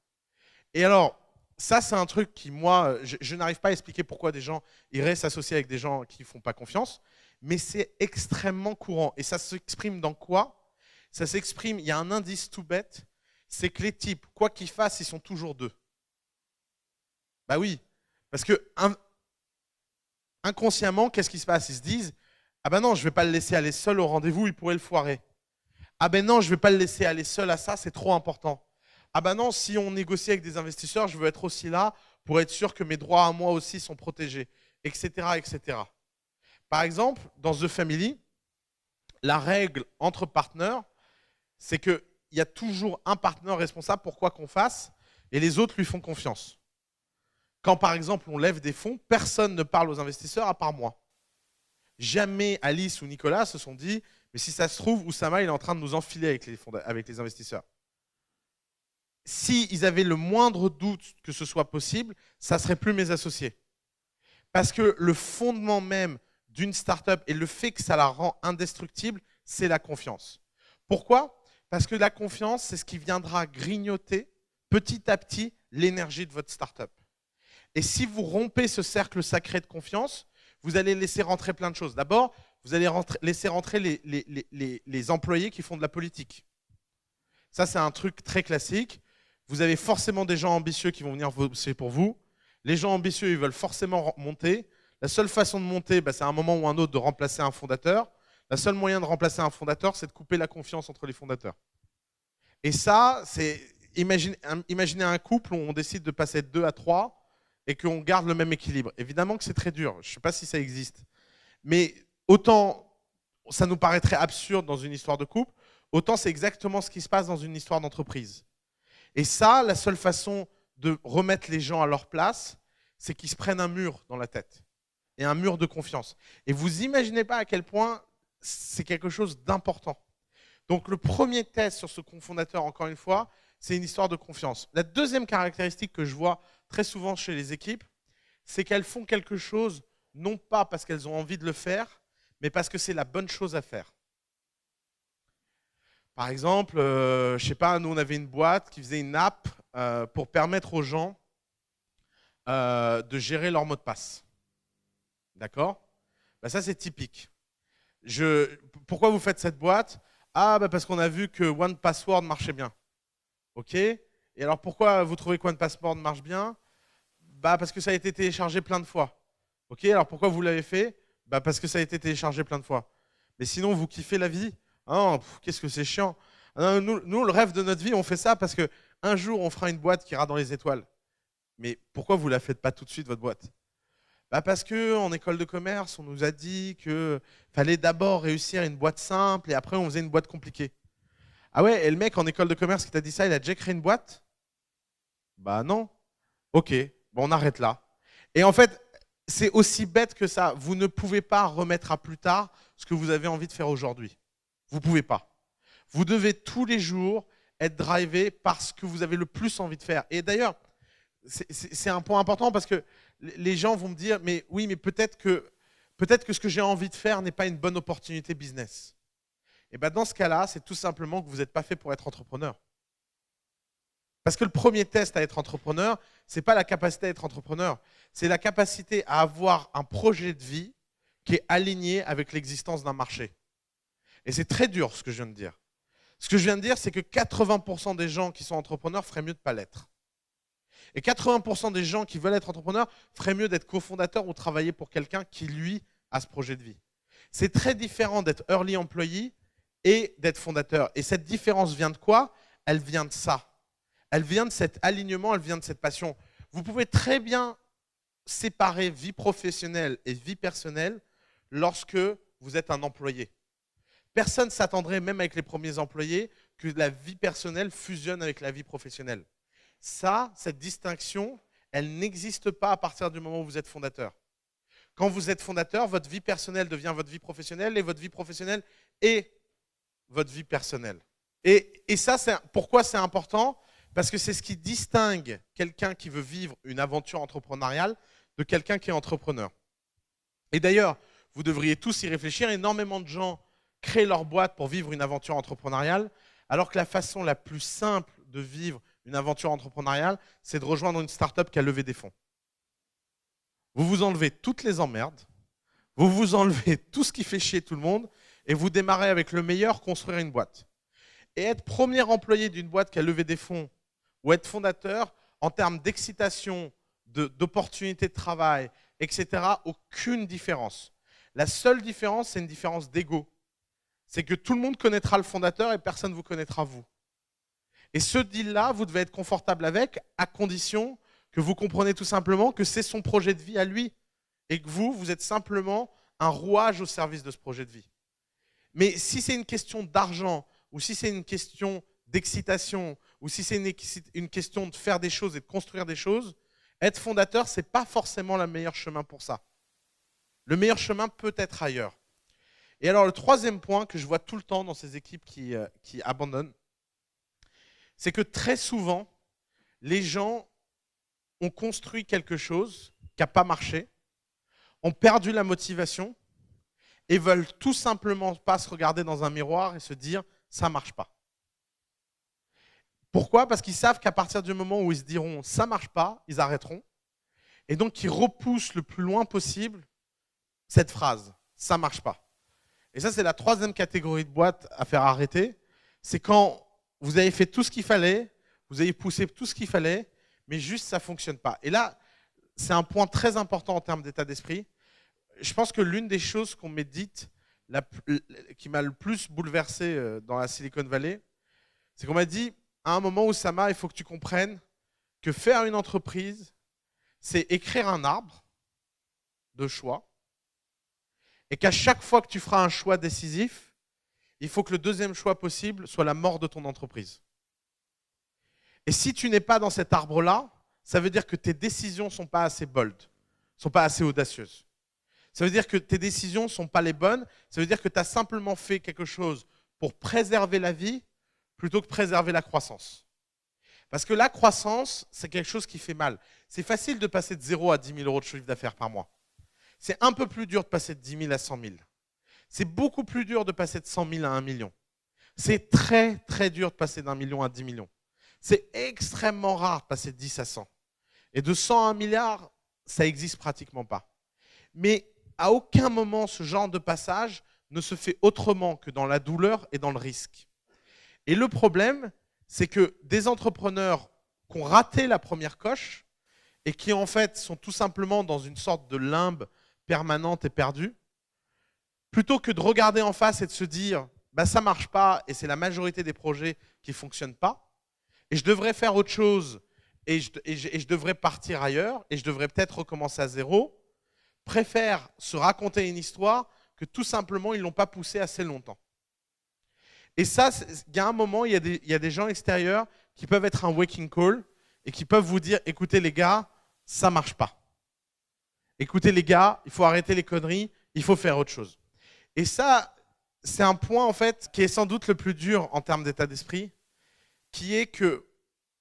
Et alors, ça c'est un truc qui, moi, je n'arrive pas à expliquer pourquoi des gens iraient s'associer avec des gens qui ne font pas confiance, mais c'est extrêmement courant. Et ça s'exprime dans quoi? Ça s'exprime, il y a un indice tout bête, c'est que les types, quoi qu'ils fassent, ils sont toujours 2. Bah oui, parce que inconsciemment, qu'est-ce qui se passe? Ils se disent, ah ben non, je ne vais pas le laisser aller seul au rendez-vous, il pourrait le foirer. Ah ben non, je ne vais pas le laisser aller seul à ça, c'est trop important. Ah ben non, si on négocie avec des investisseurs, je veux être aussi là pour être sûr que mes droits à moi aussi sont protégés, etc., etc. Par exemple, dans The Family, la règle entre partenaires, c'est qu'il y a toujours un partenaire responsable pour quoi qu'on fasse et les autres lui font confiance. Quand par exemple on lève des fonds, personne ne parle aux investisseurs à part moi. Jamais Alice ou Nicolas se sont dit « mais si ça se trouve, Oussama il est en train de nous enfiler avec les investisseurs ». S'ils avaient le moindre doute que ce soit possible, ça ne serait plus mes associés. Parce que le fondement même d'une start-up et le fait que ça la rend indestructible, c'est la confiance. Pourquoi? Parce que la confiance, c'est ce qui viendra grignoter petit à petit l'énergie de votre start-up. Et si vous rompez ce cercle sacré de confiance, vous allez laisser rentrer plein de choses. D'abord, vous allez laisser rentrer les employés qui font de la politique. Ça, c'est un truc très classique. Vous avez forcément des gens ambitieux qui vont venir bosser pour vous. Les gens ambitieux, ils veulent forcément monter. La seule façon de monter, c'est à un moment ou un autre de remplacer un fondateur. Le seul moyen de remplacer un fondateur, c'est de couper la confiance entre les fondateurs. Et ça, c'est imaginez un couple où on décide de passer de 2 à 3 et qu'on garde le même équilibre. Évidemment que c'est très dur. Je ne sais pas si ça existe. Mais autant ça nous paraîtrait absurde dans une histoire de couple, autant c'est exactement ce qui se passe dans une histoire d'entreprise. Et ça, la seule façon de remettre les gens à leur place, c'est qu'ils se prennent un mur dans la tête. Et un mur de confiance. Et vous imaginez pas à quel point c'est quelque chose d'important. Donc le premier test sur ce cofondateur, encore une fois, c'est une histoire de confiance. La deuxième caractéristique que je vois très souvent chez les équipes, c'est qu'elles font quelque chose, non pas parce qu'elles ont envie de le faire, mais parce que c'est la bonne chose à faire. Par exemple, je ne sais pas, nous on avait une boîte qui faisait une app pour permettre aux gens de gérer leur mot de passe. D'accord? Ça c'est typique. Pourquoi vous faites cette boîte? Ah, parce qu'on a vu que OnePassword marchait bien. Ok? Et alors pourquoi vous trouvez que OnePassword marche bien? Parce que ça a été téléchargé plein de fois. Ok? Alors pourquoi vous l'avez fait? Bah parce que ça a été téléchargé plein de fois. Mais sinon, vous kiffez la vie? Ah, qu'est-ce que c'est chiant. Ah non, nous, le rêve de notre vie, on fait ça parce que un jour, on fera une boîte qui ira dans les étoiles. Mais pourquoi vous la faites pas tout de suite, votre boîte? Bah parce qu'en école de commerce, on nous a dit qu'il fallait d'abord réussir une boîte simple et après, on faisait une boîte compliquée. Ah ouais, et le mec en école de commerce qui t'a dit ça, il a déjà créé une boîte? Bah non. Ok, bon, on arrête là. Et en fait, c'est aussi bête que ça. Vous ne pouvez pas remettre à plus tard ce que vous avez envie de faire aujourd'hui. Vous ne pouvez pas. Vous devez tous les jours être drivé par ce que vous avez le plus envie de faire. Et d'ailleurs, c'est un point important parce que les gens vont me dire, mais oui, mais peut-être que ce que j'ai envie de faire n'est pas une bonne opportunité business. Et bien dans ce cas-là, c'est tout simplement que vous n'êtes pas fait pour être entrepreneur. Parce que le premier test à être entrepreneur, ce n'est pas la capacité à être entrepreneur, c'est la capacité à avoir un projet de vie qui est aligné avec l'existence d'un marché. Et c'est très dur ce que je viens de dire. Ce que je viens de dire, c'est que 80% des gens qui sont entrepreneurs feraient mieux de ne pas l'être. Et 80% des gens qui veulent être entrepreneurs feraient mieux d'être cofondateur ou travailler pour quelqu'un qui, lui, a ce projet de vie. C'est très différent d'être early employee et d'être fondateur. Et cette différence vient de quoi? Elle vient de ça. Elle vient de cet alignement, elle vient de cette passion. Vous pouvez très bien séparer vie professionnelle et vie personnelle lorsque vous êtes un employé. Personne ne s'attendrait, même avec les premiers employés, que la vie personnelle fusionne avec la vie professionnelle. Ça, cette distinction, elle n'existe pas à partir du moment où vous êtes fondateur. Quand vous êtes fondateur, votre vie personnelle devient votre vie professionnelle et votre vie professionnelle est votre vie personnelle. Et ça, pourquoi c'est important? Parce que c'est ce qui distingue quelqu'un qui veut vivre une aventure entrepreneuriale de quelqu'un qui est entrepreneur. Et d'ailleurs, vous devriez tous y réfléchir. Énormément de gens créent leur boîte pour vivre une aventure entrepreneuriale, alors que la façon la plus simple de vivre une aventure entrepreneuriale, c'est de rejoindre une start-up qui a levé des fonds. Vous vous enlevez toutes les emmerdes, vous vous enlevez tout ce qui fait chier tout le monde, et vous démarrez avec le meilleur, construire une boîte. Et être premier employé d'une boîte qui a levé des fonds, ou être fondateur, en termes d'excitation, d'opportunités de travail, etc., aucune différence. La seule différence, c'est une différence d'ego. C'est que tout le monde connaîtra le fondateur et personne ne vous connaîtra vous. Et ce deal-là, vous devez être confortable avec, à condition que vous comprenez tout simplement que c'est son projet de vie à lui et que vous êtes simplement un rouage au service de ce projet de vie. Mais si c'est une question d'argent, ou si c'est une question d'excitation, ou si c'est une question de faire des choses et de construire des choses, être fondateur, ce n'est pas forcément le meilleur chemin pour ça. Le meilleur chemin peut être ailleurs. Et alors, le troisième point que je vois tout le temps dans ces équipes qui abandonnent, c'est que très souvent, les gens ont construit quelque chose qui n'a pas marché, ont perdu la motivation et veulent tout simplement pas se regarder dans un miroir et se dire « ça ne marche pas ». Pourquoi? Parce qu'ils savent qu'à partir du moment où ils se diront « ça ne marche pas », ils arrêteront. Et donc, ils repoussent le plus loin possible cette phrase « ça ne marche pas ». Et ça, c'est la troisième catégorie de boîte à faire arrêter. C'est quand vous avez fait tout ce qu'il fallait, vous avez poussé tout ce qu'il fallait, mais juste ça ne fonctionne pas. Et là, c'est un point très important en termes d'état d'esprit. Je pense que l'une des choses qu'on m'ait dites, qui m'a le plus bouleversé dans la Silicon Valley, c'est qu'on m'a dit, à un moment, Oussama, il faut que tu comprennes que faire une entreprise, c'est écrire un arbre de choix, et qu'à chaque fois que tu feras un choix décisif, il faut que le deuxième choix possible soit la mort de ton entreprise. Et si tu n'es pas dans cet arbre-là, ça veut dire que tes décisions ne sont pas assez bold, ne sont pas assez audacieuses. Ça veut dire que tes décisions ne sont pas les bonnes, ça veut dire que tu as simplement fait quelque chose pour préserver la vie plutôt que préserver la croissance. Parce que la croissance, c'est quelque chose qui fait mal. C'est facile de passer de 0 à 10 000 euros de chiffre d'affaires par mois. C'est un peu plus dur de passer de 10 000 à 100 000. C'est beaucoup plus dur de passer de 100 000 à 1 million. C'est très, très dur de passer d'1 million à 10 millions. C'est extrêmement rare de passer de 10 à 100. Et de 100 à 1 milliard, ça n'existe pratiquement pas. Mais à aucun moment, ce genre de passage ne se fait autrement que dans la douleur et dans le risque. Et le problème, c'est que des entrepreneurs qui ont raté la première coche et qui en fait sont tout simplement dans une sorte de limbe permanente et perdue, plutôt que de regarder en face et de se dire bah, ça ne marche pas et c'est la majorité des projets qui ne fonctionnent pas, et je devrais faire autre chose et je devrais partir ailleurs et je devrais peut-être recommencer à zéro, préfèrent se raconter une histoire que tout simplement ils ne l'ont pas poussé assez longtemps. Et ça, il y a un moment, il y a des gens extérieurs qui peuvent être un waking call et qui peuvent vous dire écoutez les gars, ça ne marche pas. Écoutez les gars, il faut arrêter les conneries, il faut faire autre chose. Et ça, c'est un point en fait qui est sans doute le plus dur en termes d'état d'esprit, qui est que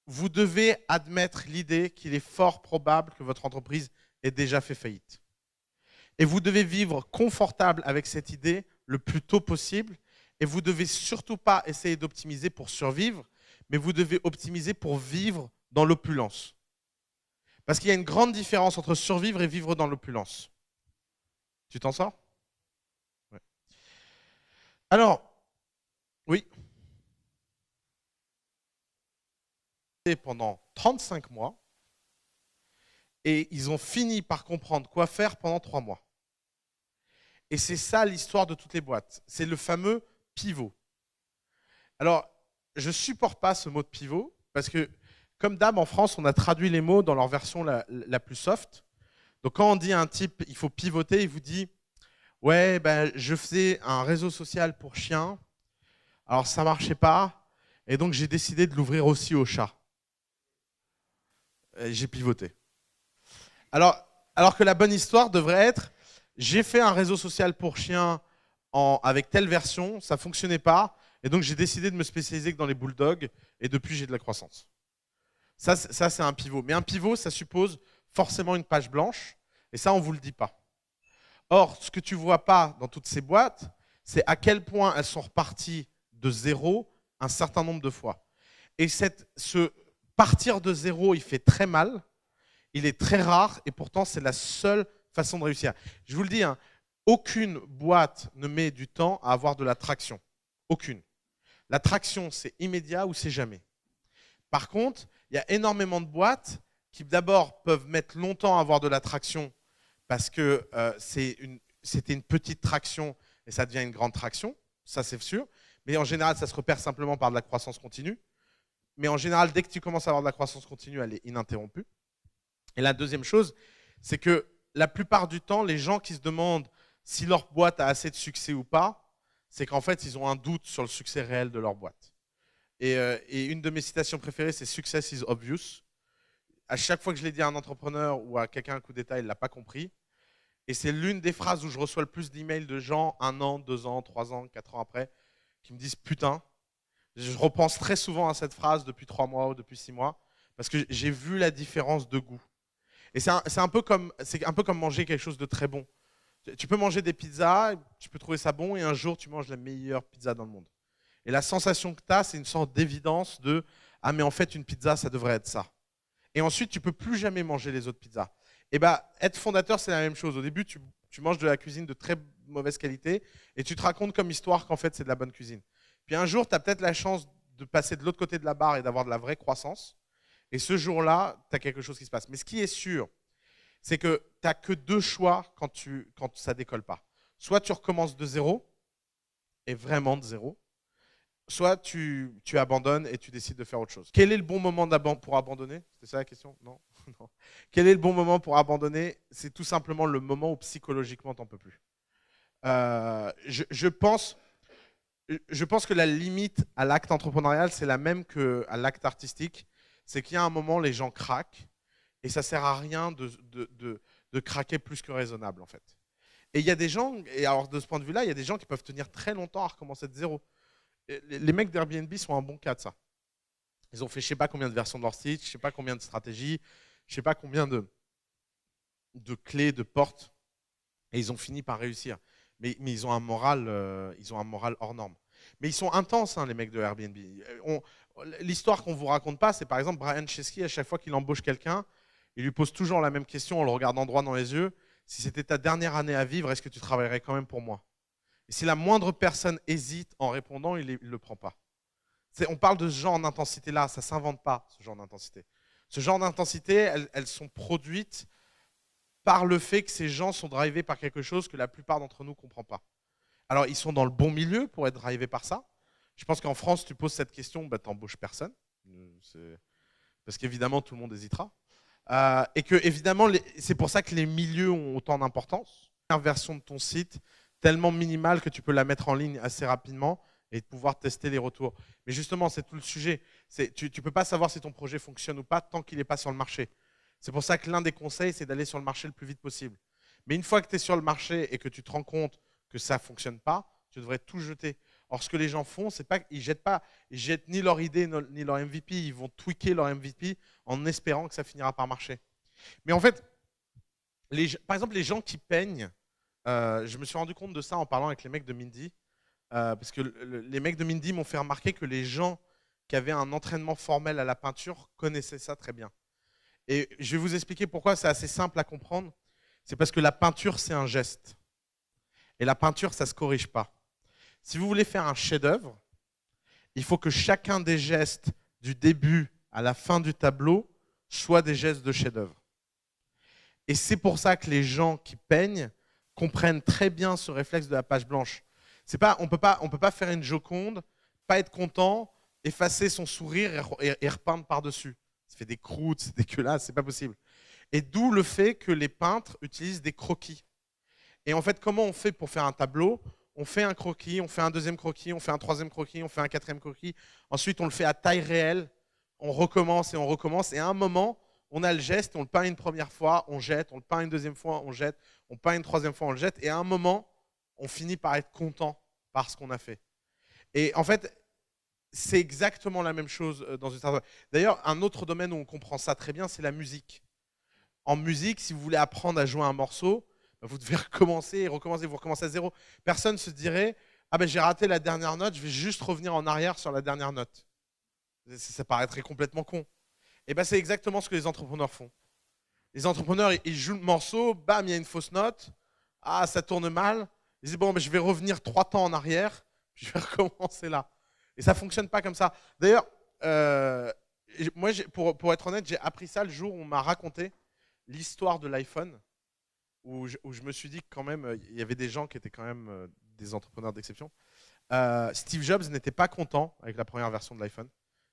vous devez admettre l'idée qu'il est fort probable que votre entreprise ait déjà fait faillite. Et vous devez vivre confortable avec cette idée le plus tôt possible. Et vous ne devez surtout pas essayer d'optimiser pour survivre, mais vous devez optimiser pour vivre dans l'opulence. Parce qu'il y a une grande différence entre survivre et vivre dans l'opulence. Tu t'en sors ? Ouais. Alors, oui. Pendant 35 mois, et ils ont fini par comprendre quoi faire pendant 3 mois. Et c'est ça l'histoire de toutes les boîtes. C'est le fameux pivot. Alors, je ne supporte pas ce mot de pivot, parce que, comme d'hab, en France, on a traduit les mots dans leur version la plus soft. Donc, quand on dit à un type, il faut pivoter, il vous dit, ouais, ben, je faisais un réseau social pour chiens, alors ça ne marchait pas, et donc j'ai décidé de l'ouvrir aussi aux chats. Et j'ai pivoté. Alors que la bonne histoire devrait être, j'ai fait un réseau social pour chiens avec telle version, ça ne fonctionnait pas, et donc j'ai décidé de me spécialiser que dans les bulldogs, et depuis j'ai de la croissance. Ça c'est un pivot. Mais un pivot, ça suppose forcément une page blanche, et ça on ne vous le dit pas. Or, ce que tu ne vois pas dans toutes ces boîtes, c'est à quel point elles sont reparties de zéro un certain nombre de fois. Et ce partir de zéro, il fait très mal, il est très rare, et pourtant c'est la seule façon de réussir. Je vous le dis, hein, aucune boîte ne met du temps à avoir de la traction. Aucune. La traction, c'est immédiat ou c'est jamais. Par contre, il y a énormément de boîtes qui d'abord peuvent mettre longtemps à avoir de la traction parce que c'était une petite traction et ça devient une grande traction, ça c'est sûr. Mais en général, ça se repère simplement par de la croissance continue. Mais en général, dès que tu commences à avoir de la croissance continue, elle est ininterrompue. Et la deuxième chose, c'est que la plupart du temps, les gens qui se demandent si leur boîte a assez de succès ou pas, c'est qu'en fait, ils ont un doute sur le succès réel de leur boîte. Et une de mes citations préférées, c'est « Success is obvious ». À chaque fois que je l'ai dit à un entrepreneur ou à quelqu'un un coup d'état, il ne l'a pas compris. Et c'est l'une des phrases où je reçois le plus d'emails de gens 1 an, 2 ans, 3 ans, 4 ans après, qui me disent « Putain ». Je repense très souvent à cette phrase depuis 3 mois ou depuis 6 mois, parce que j'ai vu la différence de goût. Et c'est un peu comme manger quelque chose de très bon. Tu peux manger des pizzas, tu peux trouver ça bon, et un jour, tu manges la meilleure pizza dans le monde. Et la sensation que tu as, c'est une sorte d'évidence de « Ah, mais en fait, une pizza, ça devrait être ça ». Et ensuite, tu ne peux plus jamais manger les autres pizzas. Et bien, être fondateur, c'est la même chose. Au début, tu manges de la cuisine de très mauvaise qualité, et tu te racontes comme histoire qu'en fait, c'est de la bonne cuisine. Puis un jour, tu as peut-être la chance de passer de l'autre côté de la barre et d'avoir de la vraie croissance. Et ce jour-là, tu as quelque chose qui se passe. Mais ce qui est sûr, c'est que tu n'as que 2 choix quand ça ne décolle pas. Soit tu recommences de zéro, et vraiment de zéro, soit tu abandonnes et tu décides de faire autre chose. Quel est le bon moment pour abandonner? C'était ça la question? Non. Non. Quel est le bon moment pour abandonner? C'est tout simplement le moment où psychologiquement tu n'en peux plus. Je pense que la limite à l'acte entrepreneurial, c'est la même qu'à l'acte artistique. C'est qu'il y a un moment, les gens craquent et ça ne sert à rien de craquer plus que raisonnable en fait. Et il y a des gens, et alors de ce point de vue-là, il y a des gens qui peuvent tenir très longtemps à recommencer de zéro. Les mecs d'Airbnb sont un bon cas de ça. Ils ont fait je ne sais pas combien de versions de leur site, je ne sais pas combien de stratégies, je ne sais pas combien de clés, de portes, et ils ont fini par réussir. Mais ils ont un moral hors norme. Mais ils sont intenses, hein, les mecs de Airbnb. L'histoire qu'on ne vous raconte pas, c'est par exemple Brian Chesky, à chaque fois qu'il embauche quelqu'un, il lui pose toujours la même question en le regardant droit dans les yeux. Si c'était ta dernière année à vivre, est-ce que tu travaillerais quand même pour moi? Et si la moindre personne hésite en répondant, il ne le prend pas. On parle de ce genre d'intensité-là, ça ne s'invente pas, ce genre d'intensité. Ce genre d'intensité, elles sont produites par le fait que ces gens sont drivés par quelque chose que la plupart d'entre nous ne comprend pas. Alors, ils sont dans le bon milieu pour être drivés par ça. Je pense qu'en France, tu poses cette question, bah, tu n'embauches personne. Parce qu'évidemment, tout le monde hésitera. Et que, évidemment, c'est pour ça que les milieux ont autant d'importance. Une version de ton site tellement minimale que tu peux la mettre en ligne assez rapidement et pouvoir tester les retours. Mais justement, c'est tout le sujet. Tu ne peux pas savoir si ton projet fonctionne ou pas tant qu'il n'est pas sur le marché. C'est pour ça que l'un des conseils, c'est d'aller sur le marché le plus vite possible. Mais une fois que tu es sur le marché et que tu te rends compte que ça ne fonctionne pas, tu devrais tout jeter. Or, ce que les gens font, c'est pas qu'ils jettent ni leur idée ni leur MVP, ils vont tweaker leur MVP en espérant que ça finira par marcher. Mais en fait, par exemple, les gens qui peignent, je me suis rendu compte de ça en parlant avec les mecs de Mindy, parce que les mecs de Mindy m'ont fait remarquer que les gens qui avaient un entraînement formel à la peinture connaissaient ça très bien. Et je vais vous expliquer pourquoi c'est assez simple à comprendre. C'est parce que la peinture, c'est un geste. Et la peinture, ça ne se corrige pas. Si vous voulez faire un chef-d'œuvre, il faut que chacun des gestes du début à la fin du tableau soient des gestes de chef-d'œuvre. Et c'est pour ça que les gens qui peignent comprennent très bien ce réflexe de la page blanche. On ne peut pas faire une Joconde, pas être content, effacer son sourire et repeindre par-dessus. Ça fait des croûtes, c'est dégueulasse, c'est pas possible. Et d'où le fait que les peintres utilisent des croquis. Et en fait, comment on fait pour faire un tableau? On fait un croquis, on fait un deuxième croquis, on fait un troisième croquis, on fait un quatrième croquis. Ensuite, on le fait à taille réelle. On recommence et on recommence. Et à un moment, on a le geste, on le peint une première fois, on jette, on le peint une deuxième fois, on jette, on peint une troisième fois, on le jette. Et à un moment, on finit par être content par ce qu'on a fait. Et en fait, c'est exactement la même chose dans une startup. D'ailleurs, un autre domaine où on comprend ça très bien, c'est la musique. En musique, si vous voulez apprendre à jouer un morceau, vous devez recommencer et recommencer, vous recommencez à zéro. Personne ne se dirait « Ah ben j'ai raté la dernière note, je vais juste revenir en arrière sur la dernière note. » Ça paraîtrait complètement con. Et ben c'est exactement ce que les entrepreneurs font. Les entrepreneurs, ils jouent le morceau, bam, il y a une fausse note, ah ça tourne mal, ils disent « Bon, ben, je vais revenir 3 temps en arrière, puis je vais recommencer là. » Et ça ne fonctionne pas comme ça. D'ailleurs, moi, pour être honnête, j'ai appris ça le jour où on m'a raconté l'histoire de l'iPhone, où je me suis dit que quand même, il y avait des gens qui étaient quand même des entrepreneurs d'exception. Steve Jobs n'était pas content avec la première version de l'iPhone,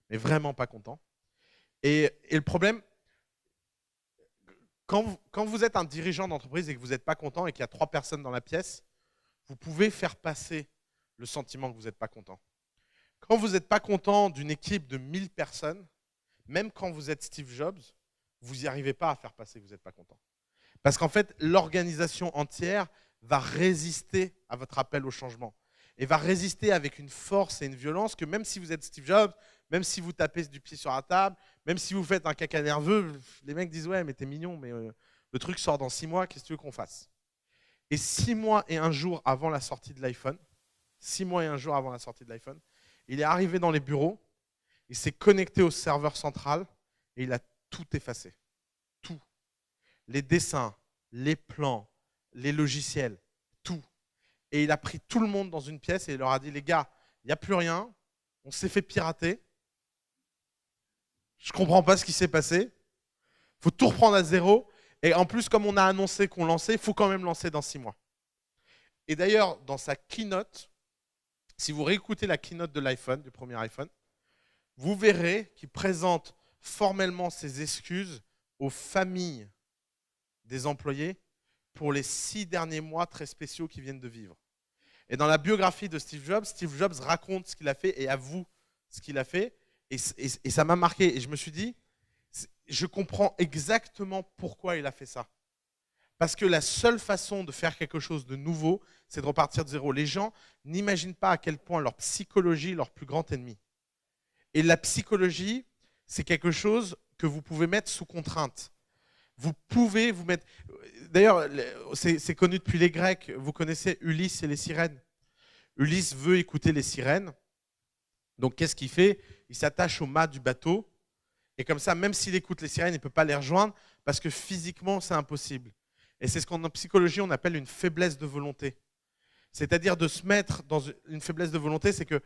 mais vraiment pas content. Et le problème, quand vous êtes un dirigeant d'entreprise et que vous n'êtes pas content et qu'il y a 3 personnes dans la pièce, vous pouvez faire passer le sentiment que vous n'êtes pas content. Quand vous n'êtes pas content d'une équipe de 1000 personnes, même quand vous êtes Steve Jobs, vous n'y arrivez pas à faire passer que vous n'êtes pas content. Parce qu'en fait, l'organisation entière va résister à votre appel au changement. Et va résister avec une force et une violence que même si vous êtes Steve Jobs, même si vous tapez du pied sur la table, même si vous faites un caca nerveux, les mecs disent « Ouais, mais t'es mignon, mais le truc sort dans 6 mois, qu'est-ce que tu veux qu'on fasse ?» Et 6 mois et 1 jour avant la sortie de l'iPhone, 6 mois et 1 jour avant la sortie de l'iPhone, il est arrivé dans les bureaux, il s'est connecté au serveur central et il a tout effacé. Tout. Les dessins, les plans, les logiciels, tout. Et il a pris tout le monde dans une pièce et il leur a dit « Les gars, il n'y a plus rien, on s'est fait pirater, je ne comprends pas ce qui s'est passé, il faut tout reprendre à zéro, et en plus, comme on a annoncé qu'on lançait, il faut quand même lancer dans 6 mois. » Et d'ailleurs, dans sa keynote, si vous réécoutez la keynote de l'iPhone, du premier iPhone, vous verrez qu'il présente formellement ses excuses aux familles des employés pour les 6 derniers mois très spéciaux qu'ils viennent de vivre. Et dans la biographie de Steve Jobs raconte ce qu'il a fait et avoue ce qu'il a fait. Et ça m'a marqué. Et je me suis dit, je comprends exactement pourquoi il a fait ça. Parce que la seule façon de faire quelque chose de nouveau, c'est de repartir de zéro. Les gens n'imaginent pas à quel point leur psychologie est leur plus grand ennemi. Et la psychologie, c'est quelque chose que vous pouvez mettre sous contrainte. Vous pouvez vous mettre... D'ailleurs, c'est connu depuis les Grecs. Vous connaissez Ulysse et les sirènes. Ulysse veut écouter les sirènes. Donc, qu'est-ce qu'il fait? Il s'attache au mât du bateau. Et comme ça, même s'il écoute les sirènes, il ne peut pas les rejoindre parce que physiquement, c'est impossible. Et c'est ce qu'en psychologie, on appelle une faiblesse de volonté. C'est-à-dire de se mettre dans une faiblesse de volonté, c'est que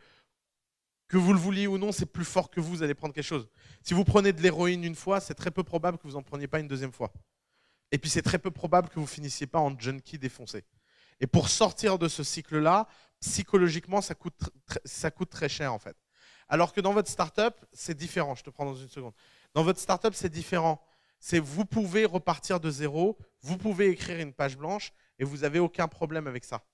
vous le vouliez ou non, c'est plus fort que vous allez prendre quelque chose. Si vous prenez de l'héroïne une fois, c'est très peu probable que vous n'en preniez pas une deuxième fois. Et puis c'est très peu probable que vous finissiez pas en junkie défoncé. Et pour sortir de ce cycle-là, psychologiquement, ça coûte très cher en fait. Alors que dans votre startup, c'est différent. Je te prends dans une seconde. Dans votre startup, c'est différent. Vous pouvez repartir de zéro, vous pouvez écrire une page blanche et vous n'avez aucun problème avec ça.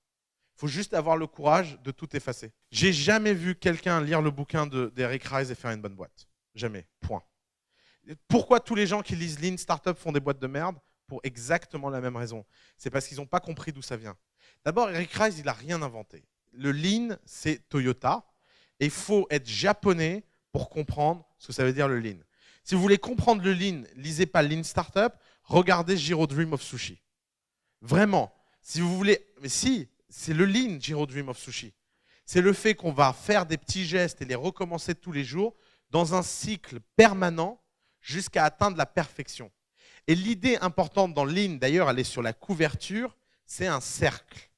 Il faut juste avoir le courage de tout effacer. J'ai jamais vu quelqu'un lire le bouquin d'Eric Ries et faire une bonne boîte. Jamais. Point. Pourquoi tous les gens qui lisent Lean Startup font des boîtes de merde? Pour exactement la même raison. C'est parce qu'ils n'ont pas compris d'où ça vient. D'abord, Eric Ries, il n'a rien inventé. Le Lean, c'est Toyota. Et il faut être japonais pour comprendre ce que ça veut dire le Lean. Si vous voulez comprendre le Lean, lisez pas Lean Startup, regardez Jiro Dream of Sushi. Vraiment. Si vous voulez, mais si, c'est le Lean, Jiro Dream of Sushi. C'est le fait qu'on va faire des petits gestes et les recommencer tous les jours dans un cycle permanent jusqu'à atteindre la perfection. Et l'idée importante dans Lean, d'ailleurs, elle est sur la couverture, c'est un cercle.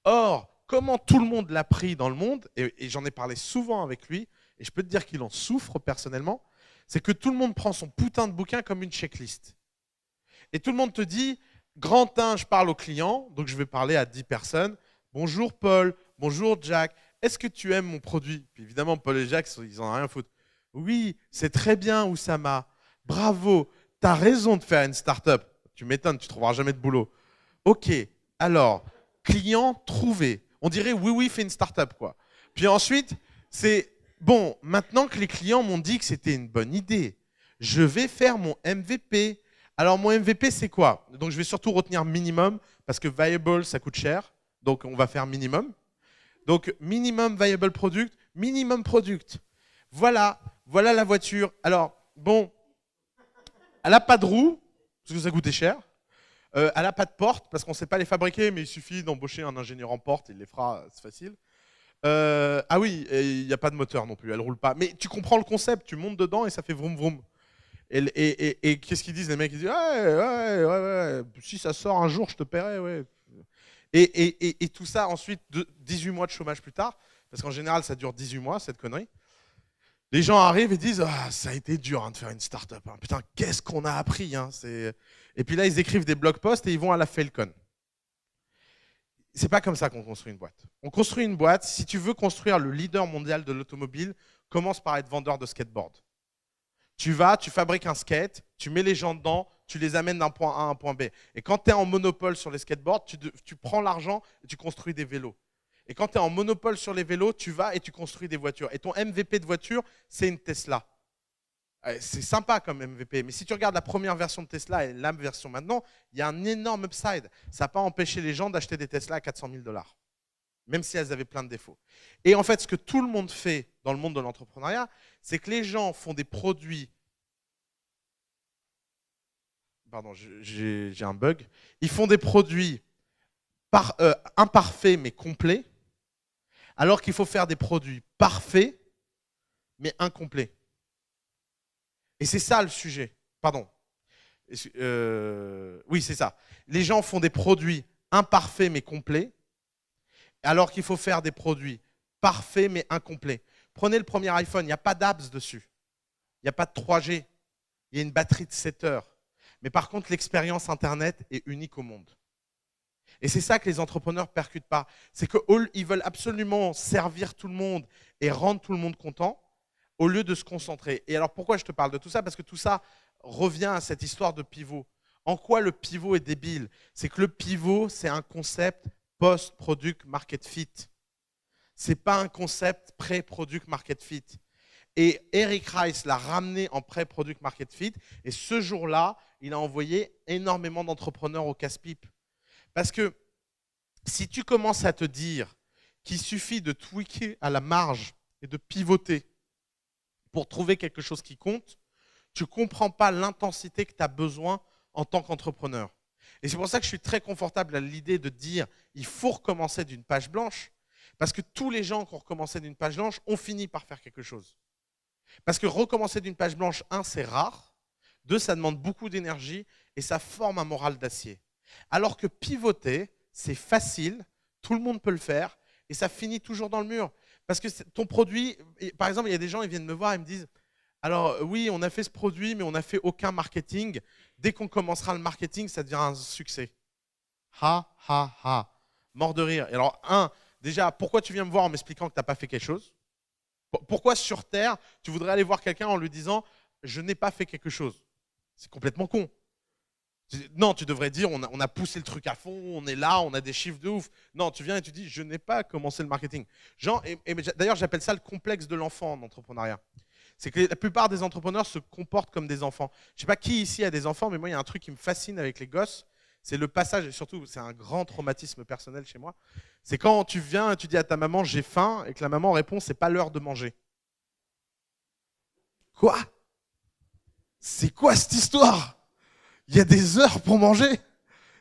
Or, comment tout le monde l'a pris dans le monde, et j'en ai parlé souvent avec lui, et je peux te dire qu'il en souffre personnellement, c'est que tout le monde prend son putain de bouquin comme une checklist. Et tout le monde te dit, grand 1, je parle au client, donc je vais parler à 10 personnes. Bonjour Paul, bonjour Jack, est-ce que tu aimes mon produit? Puis évidemment, Paul et Jack, ils en ont rien à foutre. Oui, c'est très bien, Oussama. Bravo, tu as raison de faire une start-up. Tu m'étonnes, tu ne trouveras jamais de boulot. Ok, alors, client trouvé. On dirait oui, fais une start-up, quoi. Puis ensuite, c'est bon, maintenant que les clients m'ont dit que c'était une bonne idée, je vais faire mon MVP. Alors, mon MVP, c'est quoi? Donc, je vais surtout retenir minimum, parce que viable, ça coûte cher. Donc, on va faire minimum. Donc, minimum viable product, minimum product. Voilà la voiture. Alors, bon, elle n'a pas de roue, parce que ça coûtait cher. Elle n'a pas de porte, parce qu'on ne sait pas les fabriquer, mais il suffit d'embaucher un ingénieur en porte, il les fera, c'est facile. Ah oui, il n'y a pas de moteur non plus, elle ne roule pas. Mais tu comprends le concept, tu montes dedans et ça fait vroom vroom. Et qu'est-ce qu'ils disent les mecs? Ils disent ouais, si ça sort un jour, je te paierai, ouais. Et tout ça, ensuite, 18 mois de chômage plus tard, parce qu'en général, ça dure 18 mois, cette connerie. Les gens arrivent et disent ah, ça a été dur de faire une start-up. Hein. Putain, qu'est-ce qu'on a appris hein. Et puis là, ils écrivent des blog posts et ils vont à la Falcon. C'est pas comme ça qu'on construit une boîte. On construit une boîte, si tu veux construire le leader mondial de l'automobile, commence par être vendeur de skateboard. Tu fabriques un skate, tu mets les gens dedans, tu les amènes d'un point A à un point B. Et quand tu es en monopole sur les skateboards, tu prends l'argent et tu construis des vélos. Et quand tu es en monopole sur les vélos, tu vas et tu construis des voitures. Et ton MVP de voiture, c'est une Tesla. C'est sympa comme MVP, mais si tu regardes la première version de Tesla et la version maintenant, il y a un énorme upside. Ça n'a pas empêché les gens d'acheter des Tesla à 400 000 $, même si elles avaient plein de défauts. Et en fait, ce que tout le monde fait dans le monde de l'entrepreneuriat, c'est que les gens font des produits... Pardon, j'ai un bug. Ils font des produits imparfaits mais complets, alors qu'il faut faire des produits parfaits mais incomplets. Et c'est ça le sujet. Pardon. Oui, c'est ça. Les gens font des produits imparfaits mais complets, alors qu'il faut faire des produits parfaits mais incomplets. Prenez le premier iPhone, il n'y a pas d'apps dessus. Il n'y a pas de 3G. Il y a une batterie de 7 heures. Mais par contre, l'expérience Internet est unique au monde. Et c'est ça que les entrepreneurs ne percutent pas. C'est qu'ils veulent absolument servir tout le monde et rendre tout le monde content au lieu de se concentrer. Et alors pourquoi je te parle de tout ça? Parce que tout ça revient à cette histoire de pivot. En quoi le pivot est débile? C'est que le pivot, c'est un concept post-product market fit. Ce n'est pas un concept pré-product market fit. Et Eric Ries l'a ramené en pré-product market fit. Et ce jour-là, il a envoyé énormément d'entrepreneurs au casse-pipe. Parce que si tu commences à te dire qu'il suffit de tweaker à la marge et de pivoter pour trouver quelque chose qui compte, tu ne comprends pas l'intensité que tu as besoin en tant qu'entrepreneur. Et c'est pour ça que je suis très confortable à l'idée de dire il faut recommencer d'une page blanche, parce que tous les gens qui ont recommencé d'une page blanche ont fini par faire quelque chose. Parce que recommencer d'une page blanche, 1, c'est rare, 2, ça demande beaucoup d'énergie et ça forme un moral d'acier. Alors que pivoter, c'est facile, tout le monde peut le faire et ça finit toujours dans le mur. Parce que ton produit, par exemple, il y a des gens, ils viennent me voir et me disent alors oui, on a fait ce produit, mais on n'a fait aucun marketing. Dès qu'on commencera le marketing, ça devient un succès. Ha, ha, ha. mort de rire. Et alors, déjà, pourquoi tu viens me voir en m'expliquant que tu n'as pas fait quelque chose? Pourquoi sur Terre, tu voudrais aller voir quelqu'un en lui disant « je n'ai pas fait quelque chose ». C'est complètement con. Non, tu devrais dire on a poussé le truc à fond, on est là, on a des chiffres de ouf. Non, tu viens et tu dis je n'ai pas commencé le marketing. D'ailleurs, j'appelle ça le complexe de l'enfant en entrepreneuriat. C'est que la plupart des entrepreneurs se comportent comme des enfants. Je ne sais pas qui ici a des enfants, mais moi, il y a un truc qui me fascine avec les gosses, c'est le passage, et surtout, c'est un grand traumatisme personnel chez moi. C'est quand tu viens et tu dis à ta maman j'ai faim, et que la maman répond c'est pas l'heure de manger. Quoi? C'est quoi cette histoire? Il y a des heures pour manger.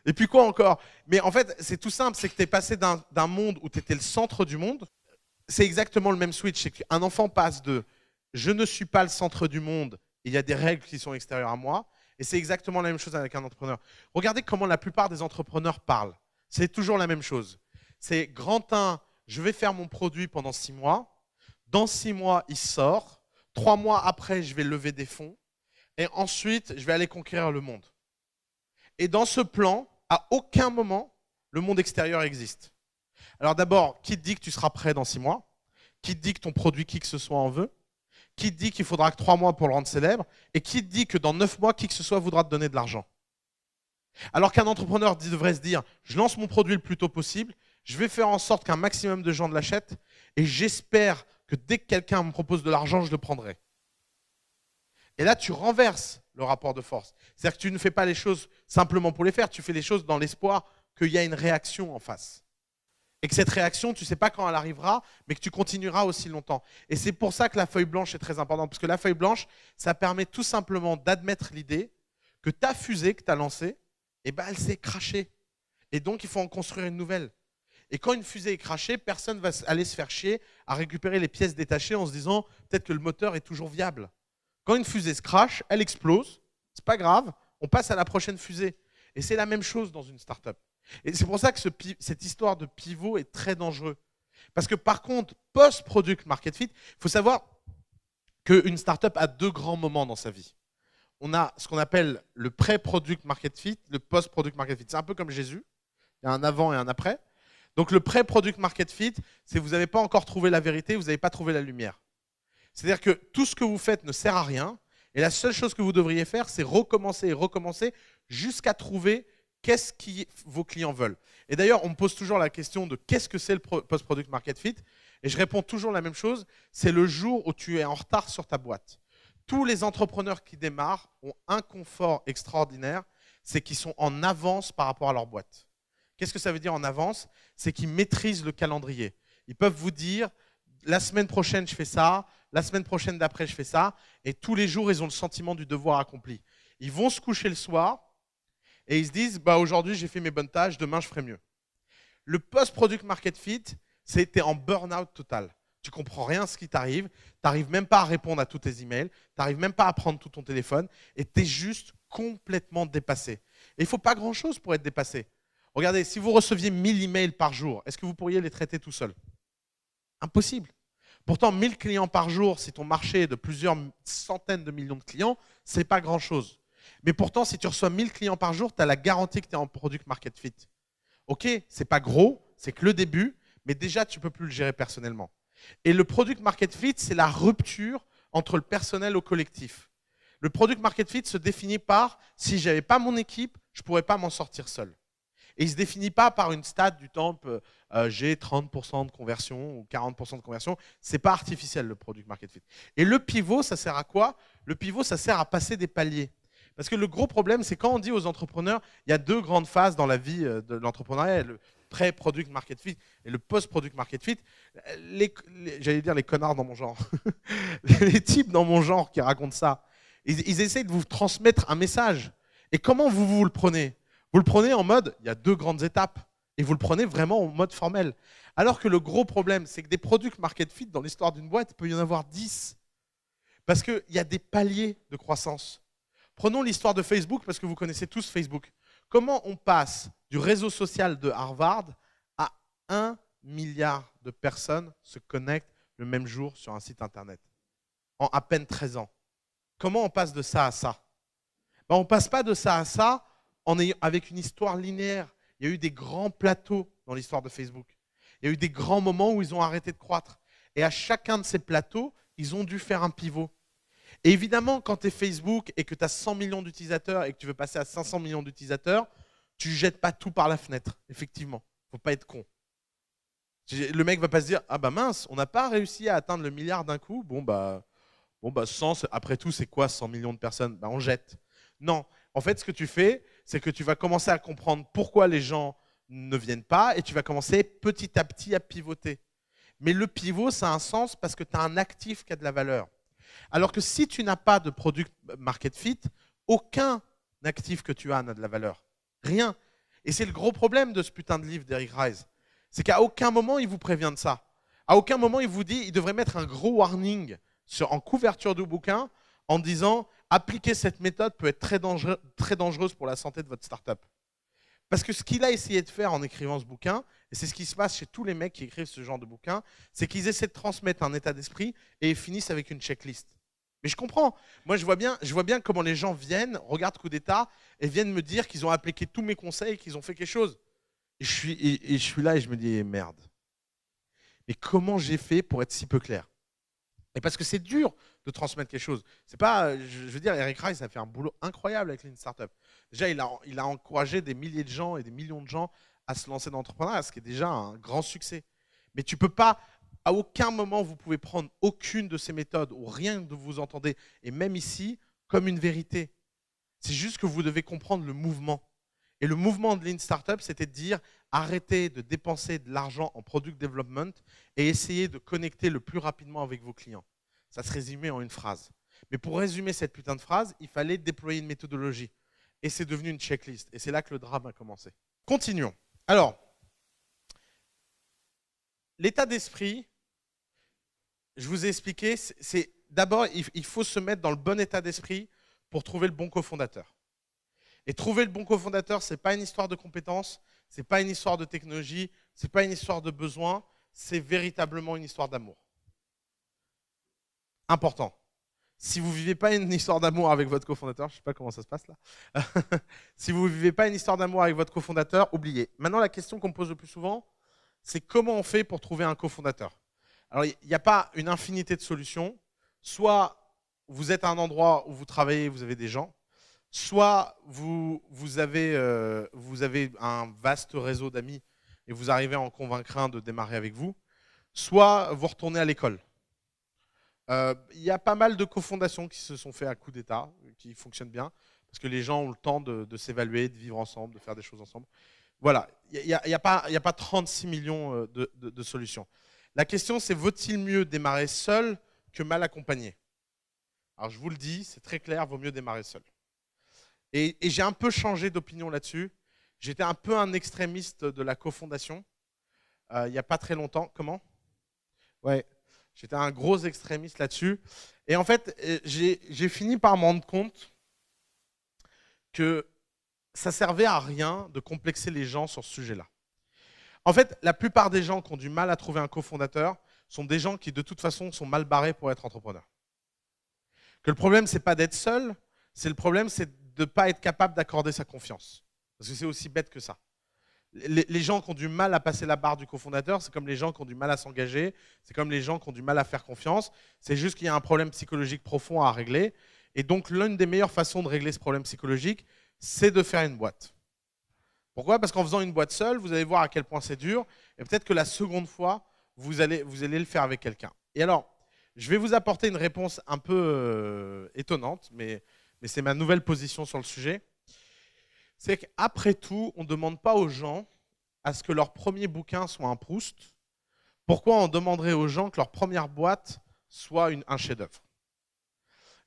Et puis quoi encore? Mais en fait, c'est tout simple, c'est que tu es passé d'un monde où tu étais le centre du monde. C'est exactement le même switch. C'est qu'un enfant passe de « je ne suis pas le centre du monde, il y a des règles qui sont extérieures à moi », et c'est exactement la même chose avec un entrepreneur. Regardez comment la plupart des entrepreneurs parlent. C'est toujours la même chose. C'est grand 1, je vais faire mon produit pendant 6 mois. Dans 6 mois, il sort. 3 mois après, je vais lever des fonds. Et ensuite, je vais aller conquérir le monde. Et dans ce plan, à aucun moment, le monde extérieur existe. Alors d'abord, qui te dit que tu seras prêt dans 6 mois? Qui te dit que ton produit, qui que ce soit, en veut? Qui te dit qu'il faudra que 3 mois pour le rendre célèbre? Et qui te dit que dans 9 mois, qui que ce soit voudra te donner de l'argent? Alors qu'un entrepreneur devrait se dire, je lance mon produit le plus tôt possible, je vais faire en sorte qu'un maximum de gens l'achètent, et j'espère que dès que quelqu'un me propose de l'argent, je le prendrai. Et là, tu renverses le rapport de force. C'est-à-dire que tu ne fais pas les choses simplement pour les faire, tu fais les choses dans l'espoir qu'il y a une réaction en face. Et que cette réaction, tu ne sais pas quand elle arrivera, mais que tu continueras aussi longtemps. Et c'est pour ça que la feuille blanche est très importante. Parce que la feuille blanche, ça permet tout simplement d'admettre l'idée que ta fusée que tu as lancée, eh ben, elle s'est crashée. Et donc, il faut en construire une nouvelle. Et quand une fusée est crashée, personne ne va aller se faire chier à récupérer les pièces détachées en se disant peut-être que le moteur est toujours viable. Quand une fusée se crache, elle explose, c'est pas grave, on passe à la prochaine fusée. Et c'est la même chose dans une startup. Et c'est pour ça que cette histoire de pivot est très dangereux. Parce que par contre, post-product market fit, il faut savoir qu'une startup a 2 grands moments dans sa vie. On a ce qu'on appelle le pré-product market fit, le post-product market fit. C'est un peu comme Jésus, il y a un avant et un après. Donc le pré-product market fit, c'est que vous n'avez pas encore trouvé la vérité, vous n'avez pas trouvé la lumière. C'est-à-dire que tout ce que vous faites ne sert à rien, et la seule chose que vous devriez faire, c'est recommencer et recommencer jusqu'à trouver qu'est-ce que vos clients veulent. Et d'ailleurs, on me pose toujours la question de qu'est-ce que c'est le post-product market fit, et je réponds toujours la même chose, c'est le jour où tu es en retard sur ta boîte. Tous les entrepreneurs qui démarrent ont un confort extraordinaire, c'est qu'ils sont en avance par rapport à leur boîte. Qu'est-ce que ça veut dire en avance? C'est qu'ils maîtrisent le calendrier. Ils peuvent vous dire, la semaine prochaine, je fais ça, la semaine prochaine d'après, je fais ça, et tous les jours, ils ont le sentiment du devoir accompli. Ils vont se coucher le soir, et ils se disent, bah, aujourd'hui, j'ai fait mes bonnes tâches, demain, je ferai mieux. Le post-product market fit, c'était en burn-out total. Tu comprends rien à ce qui t'arrive, tu n'arrives même pas à répondre à tous tes emails, tu n'arrives même pas à prendre tout ton téléphone, et tu es juste complètement dépassé. Et il ne faut pas grand-chose pour être dépassé. Regardez, si vous receviez 1000 emails par jour, est-ce que vous pourriez les traiter tout seul? Impossible. Pourtant, 1000 clients par jour, si ton marché est de plusieurs centaines de millions de clients, ce n'est pas grand-chose. Mais pourtant, si tu reçois 1000 clients par jour, tu as la garantie que tu es en product market fit. Ok, ce n'est pas gros, c'est que le début, mais déjà, tu ne peux plus le gérer personnellement. Et le product market fit, c'est la rupture entre le personnel au collectif. Le product market fit se définit par si je n'avais pas mon équipe, je ne pourrais pas m'en sortir seul. Et il ne se définit pas par une stat du type j'ai 30% de conversion ou 40% de conversion. Ce n'est pas artificiel le product market fit. Et le pivot, ça sert à quoi? Le pivot, ça sert à passer des paliers. Parce que le gros problème, c'est quand on dit aux entrepreneurs, il y a 2 grandes phases dans la vie de l'entrepreneuriat, le pré-product market fit et le post-product market fit. J'allais dire les connards dans mon genre, les types dans mon genre qui racontent ça, ils essayent de vous transmettre un message. Et comment vous le prenez? Vous le prenez en mode, il y a 2 grandes étapes, et vous le prenez vraiment en mode formel. Alors que le gros problème, c'est que des product market fit dans l'histoire d'une boîte, il peut y en avoir 10. Parce qu'il y a des paliers de croissance. Prenons l'histoire de Facebook, parce que vous connaissez tous Facebook. Comment on passe du réseau social de Harvard à 1 milliard de personnes se connectent le même jour sur un site internet, en à peine 13 ans? Comment on passe de ça à ça? On ne passe pas de ça à ça avec une histoire linéaire. Il y a eu des grands plateaux dans l'histoire de Facebook. Il y a eu des grands moments où ils ont arrêté de croître. Et à chacun de ces plateaux, ils ont dû faire un pivot. Et évidemment, quand tu es Facebook et que tu as 100 millions d'utilisateurs et que tu veux passer à 500 millions d'utilisateurs, tu ne jettes pas tout par la fenêtre, effectivement. Il ne faut pas être con. Le mec ne va pas se dire « Ah bah mince, on n'a pas réussi à atteindre le milliard d'un coup. Bon bah 100, après tout, c'est quoi 100 millions de personnes ? Bah on jette. » Non. En fait, ce que tu fais, c'est que tu vas commencer à comprendre pourquoi les gens ne viennent pas et tu vas commencer petit à petit à pivoter. Mais le pivot, ça a un sens parce que tu as un actif qui a de la valeur. Alors que si tu n'as pas de product market fit, aucun actif que tu as n'a de la valeur. Rien. Et c'est le gros problème de ce putain de livre d'Eric Ries. C'est qu'à aucun moment, il vous prévient de ça. À aucun moment, il vous dit, il devrait mettre un gros warning en couverture du bouquin en disant « Appliquer cette méthode peut être très dangereuse pour la santé de votre startup ». Parce que ce qu'il a essayé de faire en écrivant ce bouquin, et c'est ce qui se passe chez tous les mecs qui écrivent ce genre de bouquin, c'est qu'ils essaient de transmettre un état d'esprit et ils finissent avec une checklist. Mais je comprends. Moi, je vois bien comment les gens viennent, regardent Coup d'État et viennent me dire qu'ils ont appliqué tous mes conseils et qu'ils ont fait quelque chose. Et je suis là et je me dis merde. Mais comment j'ai fait pour être si peu clair ? Et parce que c'est dur de transmettre quelque chose. C'est pas, je veux dire, Eric Ries a fait un boulot incroyable avec Lean Startup. Déjà, il a encouragé des milliers de gens et des millions de gens à se lancer dans l'entrepreneuriat, ce qui est déjà un grand succès. Mais tu peux pas, à aucun moment, vous pouvez prendre aucune de ces méthodes ou rien de vous entendez, et même ici, comme une vérité. C'est juste que vous devez comprendre le mouvement. Et le mouvement de Lean Startup, c'était de dire arrêtez de dépenser de l'argent en product development et essayez de connecter le plus rapidement avec vos clients. Ça se résumait en une phrase. Mais pour résumer cette putain de phrase, il fallait déployer une méthodologie. Et c'est devenu une checklist. Et c'est là que le drame a commencé. Continuons. Alors, l'état d'esprit, je vous ai expliqué, c'est d'abord, il faut se mettre dans le bon état d'esprit pour trouver le bon cofondateur. Et trouver le bon cofondateur, ce n'est pas une histoire de compétences, ce n'est pas une histoire de technologie, ce n'est pas une histoire de besoin, c'est véritablement une histoire d'amour. Important. Si vous ne vivez pas une histoire d'amour avec votre cofondateur, je ne sais pas comment ça se passe là, si vous ne vivez pas une histoire d'amour avec votre cofondateur, oubliez. Maintenant, la question qu'on me pose le plus souvent, c'est comment on fait pour trouver un cofondateur. Alors, il n'y a pas une infinité de solutions. Soit vous êtes à un endroit où vous travaillez, vous avez des gens, soit vous avez un vaste réseau d'amis et vous arrivez à en convaincre un de démarrer avec vous, soit vous retournez à l'école. Il y a pas mal de cofondations qui se sont faites à Coup d'État, qui fonctionnent bien, parce que les gens ont le temps de s'évaluer, de vivre ensemble, de faire des choses ensemble. Voilà, il n'y a pas 36 millions de solutions. La question, c'est vaut-il mieux démarrer seul que mal accompagné ? Alors je vous le dis, c'est très clair, vaut mieux démarrer seul. Et j'ai un peu changé d'opinion là-dessus. J'étais un peu un extrémiste de la cofondation il n'y a pas très longtemps. Comment ? Ouais. J'étais un gros extrémiste là-dessus. Et en fait, j'ai fini par me rendre compte que ça servait à rien de complexer les gens sur ce sujet-là. En fait, la plupart des gens qui ont du mal à trouver un cofondateur sont des gens qui, de toute façon, sont mal barrés pour être entrepreneurs. Que le problème, ce n'est pas d'être seul, le problème, c'est de ne pas être capable d'accorder sa confiance. Parce que c'est aussi bête que ça. Les gens qui ont du mal à passer la barre du cofondateur, c'est comme les gens qui ont du mal à s'engager, c'est comme les gens qui ont du mal à faire confiance. C'est juste qu'il y a un problème psychologique profond à régler. Et donc, l'une des meilleures façons de régler ce problème psychologique, c'est de faire une boîte. Pourquoi ? Parce qu'en faisant une boîte seule, vous allez voir à quel point c'est dur. Et peut-être que la seconde fois, vous allez le faire avec quelqu'un. Et alors, je vais vous apporter une réponse un peu étonnante, mais c'est ma nouvelle position sur le sujet. C'est qu'après tout, on ne demande pas aux gens à ce que leur premier bouquin soit un Proust. Pourquoi on demanderait aux gens que leur première boîte soit un chef-d'œuvre ?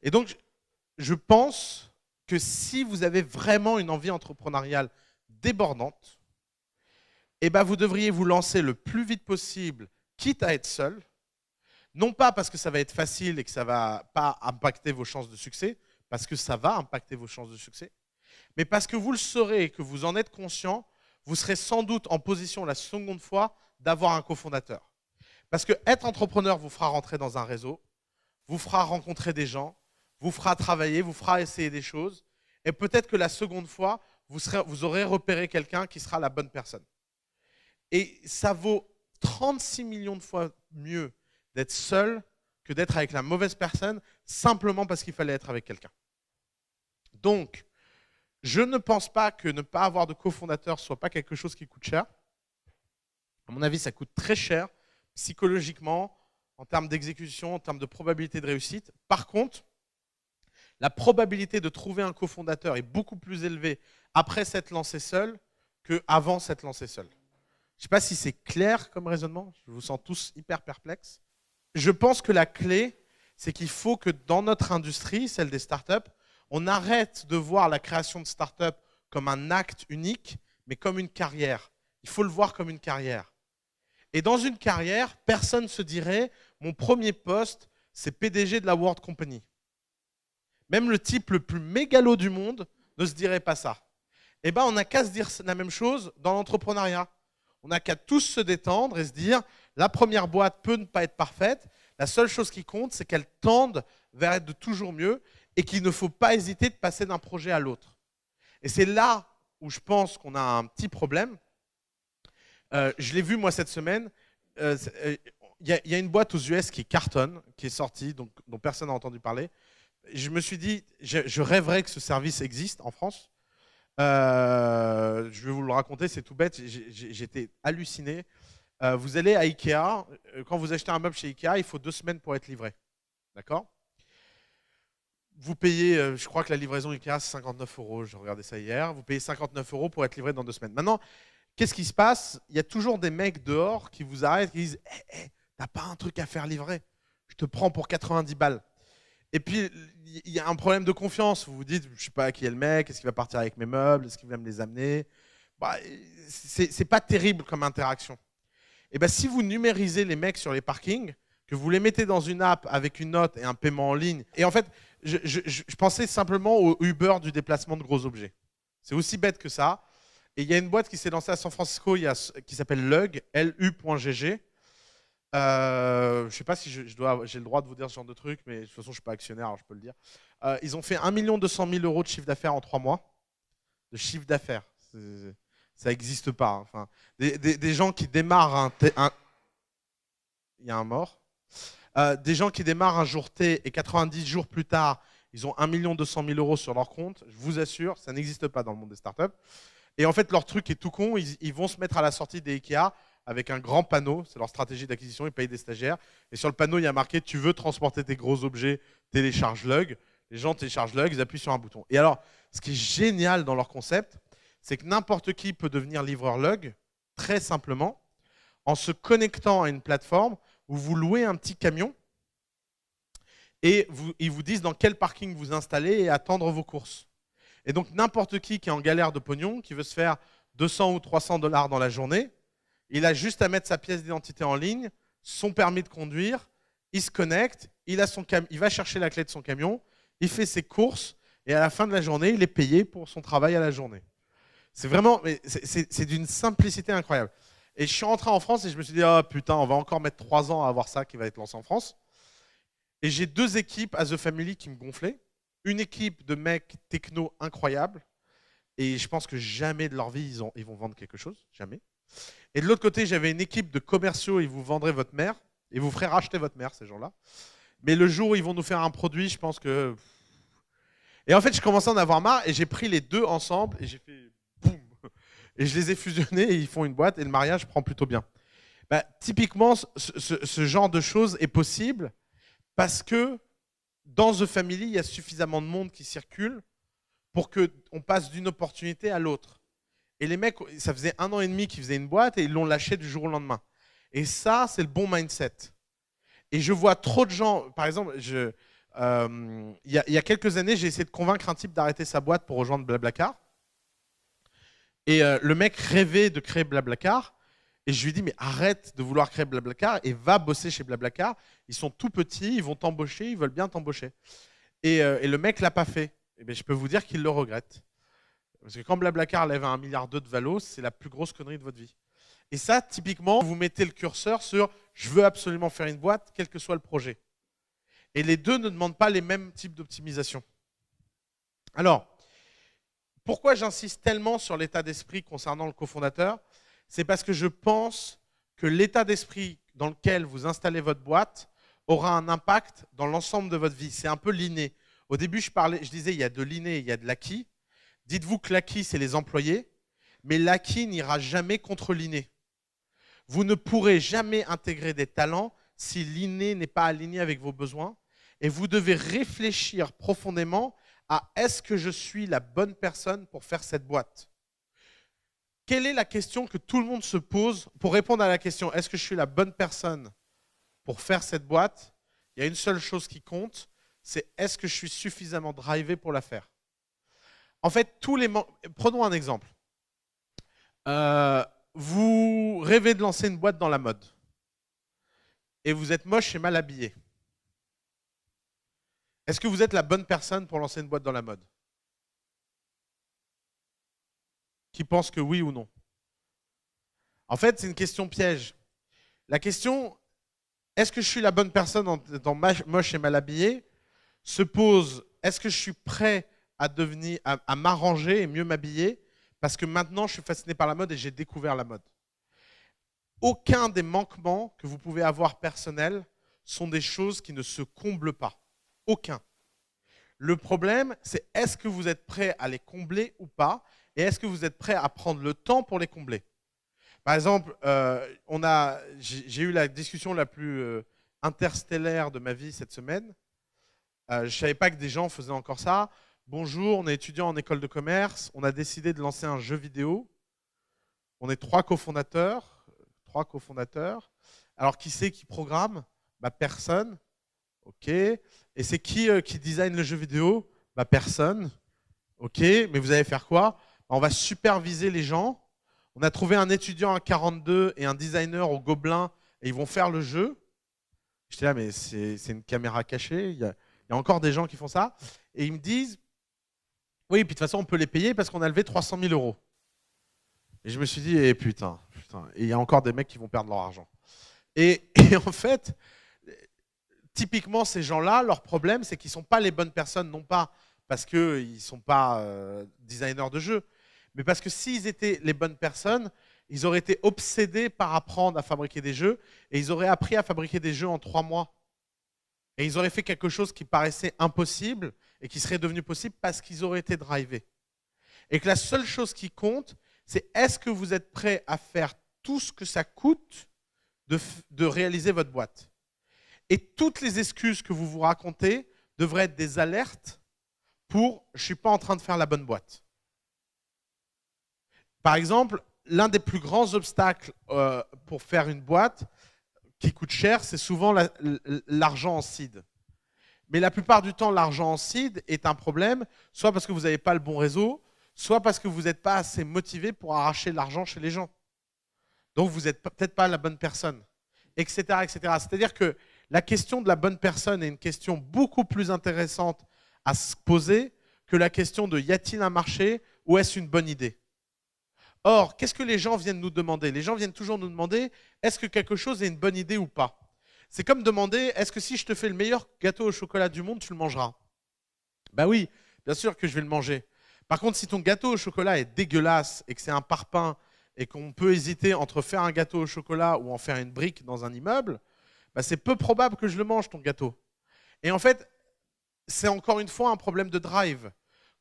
Et donc, je pense que si vous avez vraiment une envie entrepreneuriale débordante, eh ben vous devriez vous lancer le plus vite possible, quitte à être seul. Non pas parce que ça va être facile et que ça ne va pas impacter vos chances de succès, parce que ça va impacter vos chances de succès, mais parce que vous le saurez et que vous en êtes conscient, vous serez sans doute en position la seconde fois d'avoir un cofondateur. Parce que être entrepreneur vous fera rentrer dans un réseau, vous fera rencontrer des gens, vous fera travailler, vous fera essayer des choses, et peut-être que la seconde fois, vous aurez repéré quelqu'un qui sera la bonne personne. Et ça vaut 36 millions de fois mieux d'être seul que d'être avec la mauvaise personne, simplement parce qu'il fallait être avec quelqu'un. Donc, je ne pense pas que ne pas avoir de cofondateur soit pas quelque chose qui coûte cher. À mon avis, ça coûte très cher, psychologiquement, en termes d'exécution, en termes de probabilité de réussite. Par contre, la probabilité de trouver un cofondateur est beaucoup plus élevée après s'être lancé seul qu'avant s'être lancé seul. Je ne sais pas si c'est clair comme raisonnement, je vous sens tous hyper perplexes. Je pense que la clé, c'est qu'il faut que dans notre industrie, celle des startups, on arrête de voir la création de startups comme un acte unique, mais comme une carrière. Il faut le voir comme une carrière. Et dans une carrière, personne ne se dirait « mon premier poste, c'est PDG de la World Company ». Même le type le plus mégalo du monde ne se dirait pas ça. Eh bien, on n'a qu'à se dire la même chose dans l'entrepreneuriat. On n'a qu'à tous se détendre et se dire la première boîte peut ne pas être parfaite. La seule chose qui compte, c'est qu'elle tende vers être de toujours mieux et qu'il ne faut pas hésiter de passer d'un projet à l'autre. Et c'est là où je pense qu'on a un petit problème. Je l'ai vu moi cette semaine. Il y a une boîte aux US qui cartonne, qui est sortie, dont personne n'a entendu parler. Je me suis dit, je rêverais que ce service existe en France. Je vais vous le raconter, c'est tout bête, j'étais halluciné. Vous allez à Ikea, quand vous achetez un meuble chez Ikea, il faut 2 semaines pour être livré. D'accord ? Vous payez, je crois que la livraison Ikea, c'est 59 €, j'ai regardé ça hier. Vous payez 59 € pour être livré dans 2 semaines. Maintenant, qu'est-ce qui se passe? Il y a toujours des mecs dehors qui vous arrêtent, qui disent t'as pas un truc à faire livrer? Je te prends pour 90 balles. Et puis, il y a un problème de confiance. Vous vous dites, je ne sais pas qui est le mec, est-ce qu'il va partir avec mes meubles, est-ce qu'il va me les amener? Bah, c'est pas terrible comme interaction. Et ben, si vous numérisez les mecs sur les parkings, que vous les mettez dans une app avec une note et un paiement en ligne, et en fait, je pensais simplement au Uber du déplacement de gros objets. C'est aussi bête que ça. Et il y a une boîte qui s'est lancée à San Francisco qui s'appelle Lug, LU.GG. Je ne sais pas si j'ai le droit de vous dire ce genre de truc, mais de toute façon, je ne suis pas actionnaire, alors je peux le dire. Ils ont fait 1 200 000 € de chiffre d'affaires en 3 mois. De chiffre d'affaires. Ça n'existe pas. Hein. Enfin, des gens qui démarrent il y a un mort. Des gens qui démarrent un jour T et 90 jours plus tard, ils ont 1 200 000 € sur leur compte. Je vous assure, ça n'existe pas dans le monde des startups. Et en fait, leur truc est tout con. Ils vont se mettre à la sortie des Ikea avec un grand panneau, c'est leur stratégie d'acquisition, ils payent des stagiaires. Et sur le panneau, il y a marqué « Tu veux transporter tes gros objets, télécharge Lug ». Les gens téléchargent Lug, ils appuient sur un bouton. Et alors, ce qui est génial dans leur concept, c'est que n'importe qui peut devenir livreur Lug, très simplement, en se connectant à une plateforme où vous louez un petit camion et ils vous disent dans quel parking vous installez et attendre vos courses. Et donc, n'importe qui est en galère de pognon, qui veut se faire 200 ou 300 $ dans la journée, il a juste à mettre sa pièce d'identité en ligne, son permis de conduire, il se connecte, il va chercher la clé de son camion, il fait ses courses et à la fin de la journée, il est payé pour son travail à la journée. C'est vraiment, c'est d'une simplicité incroyable. Et je suis rentré en France et je me suis dit, oh putain, on va encore mettre 3 ans à avoir ça qui va être lancé en France. Et j'ai 2 équipes à The Family qui me gonflaient. Une équipe de mecs techno incroyables. Et je pense que jamais de leur vie, ils vont vendre quelque chose. Jamais. Et de l'autre côté, j'avais une équipe de commerciaux, ils vous vendraient votre mère, et vous feraient racheter votre mère, ces gens-là. Mais le jour où ils vont nous faire un produit, je pense que... Et en fait, je commençais à en avoir marre, et j'ai pris les 2 ensemble, et j'ai fait boum. Et je les ai fusionnés, et ils font une boîte, et le mariage prend plutôt bien. Bah, typiquement, ce genre de choses est possible, parce que dans The Family, il y a suffisamment de monde qui circule pour qu'on passe d'une opportunité à l'autre. Et les mecs, ça faisait 1 an et demi qu'ils faisaient une boîte et ils l'ont lâché du jour au lendemain. Et ça, c'est le bon mindset. Et je vois trop de gens, par exemple, il y a quelques années, j'ai essayé de convaincre un type d'arrêter sa boîte pour rejoindre Blablacar. Et le mec rêvait de créer Blablacar. Et je lui ai dit, mais arrête de vouloir créer Blablacar et va bosser chez Blablacar. Ils sont tout petits, ils vont t'embaucher, ils veulent bien t'embaucher. Et le mec ne l'a pas fait. Et bien, je peux vous dire qu'il le regrette. Parce que quand Blablacar lève à 1,2 milliard de valo, c'est la plus grosse connerie de votre vie. Et ça, typiquement, vous mettez le curseur sur « je veux absolument faire une boîte, quel que soit le projet ». Et les deux ne demandent pas les mêmes types d'optimisation. Alors, pourquoi j'insiste tellement sur l'état d'esprit concernant le cofondateur? C'est parce que je pense que l'état d'esprit dans lequel vous installez votre boîte aura un impact dans l'ensemble de votre vie. C'est un peu l'inné. Au début, je disais, il y a de l'inné et il y a de l'acquis. Dites-vous que l'acquis, c'est les employés, mais l'acquis n'ira jamais contre l'inné. Vous ne pourrez jamais intégrer des talents si l'inné n'est pas aligné avec vos besoins. Et vous devez réfléchir profondément à est-ce que je suis la bonne personne pour faire cette boîte? Quelle est la question que tout le monde se pose pour répondre à la question est-ce que je suis la bonne personne pour faire cette boîte? Il y a une seule chose qui compte, c'est est-ce que je suis suffisamment drivé pour la faire? En fait, prenons un exemple. Vous rêvez de lancer une boîte dans la mode et vous êtes moche et mal habillé. Est-ce que vous êtes la bonne personne pour lancer une boîte dans la mode? Qui pense que oui ou non? En fait, c'est une question piège. La question, est-ce que je suis la bonne personne en étant moche et mal habillé, se pose, est-ce que je suis prêt à m'arranger et mieux m'habiller parce que maintenant je suis fasciné par la mode et j'ai découvert la mode. Aucun des manquements que vous pouvez avoir personnels sont des choses qui ne se comblent pas. Aucun. Le problème, c'est est-ce que vous êtes prêt à les combler ou pas, et est-ce que vous êtes prêt à prendre le temps pour les combler. Par exemple, j'ai eu la discussion la plus interstellaire de ma vie cette semaine. Je ne savais pas que des gens faisaient encore ça. Bonjour, on est étudiant en école de commerce. On a décidé de lancer un jeu vidéo. On est trois cofondateurs. Alors, qui c'est qui programme? Personne. OK. Et c'est qui design le jeu vidéo? Personne. OK. Mais vous allez faire quoi? On va superviser les gens. On a trouvé un étudiant à 42 et un designer au Gobelin et ils vont faire le jeu. J'étais là, mais c'est une caméra cachée. Il y a encore des gens qui font ça. Et ils me disent, oui, puis de toute façon, on peut les payer parce qu'on a levé 300 000 €. Et je me suis dit, putain. Et il y a encore des mecs qui vont perdre leur argent. Et en fait, typiquement, ces gens-là, leur problème, c'est qu'ils ne sont pas les bonnes personnes, non pas parce qu'ils ne sont pas designers de jeux, mais parce que s'ils étaient les bonnes personnes, ils auraient été obsédés par apprendre à fabriquer des jeux et ils auraient appris à fabriquer des jeux en 3 mois. Et ils auraient fait quelque chose qui paraissait impossible et qui serait devenu possible parce qu'ils auraient été drivés. Et que la seule chose qui compte, c'est est-ce que vous êtes prêt à faire tout ce que ça coûte de réaliser votre boîte. Et toutes les excuses que vous vous racontez devraient être des alertes pour « je ne suis pas en train de faire la bonne boîte ». Par exemple, l'un des plus grands obstacles pour faire une boîte qui coûte cher, c'est souvent l'argent en seed. Mais la plupart du temps, l'argent en seed est un problème, soit parce que vous n'avez pas le bon réseau, soit parce que vous n'êtes pas assez motivé pour arracher de l'argent chez les gens. Donc, vous n'êtes peut-être pas la bonne personne, etc., etc. C'est-à-dire que la question de la bonne personne est une question beaucoup plus intéressante à se poser que la question de y a-t-il un marché ou est-ce une bonne idée? Or, qu'est-ce que les gens viennent nous demander? Les gens viennent toujours nous demander est-ce que quelque chose est une bonne idée ou pas? C'est comme demander est-ce que si je te fais le meilleur gâteau au chocolat du monde, tu le mangeras? Ben oui, bien sûr que je vais le manger. Par contre, si ton gâteau au chocolat est dégueulasse et que c'est un parpaing et qu'on peut hésiter entre faire un gâteau au chocolat ou en faire une brique dans un immeuble, ben c'est peu probable que je le mange, ton gâteau. Et en fait, c'est encore une fois un problème de drive.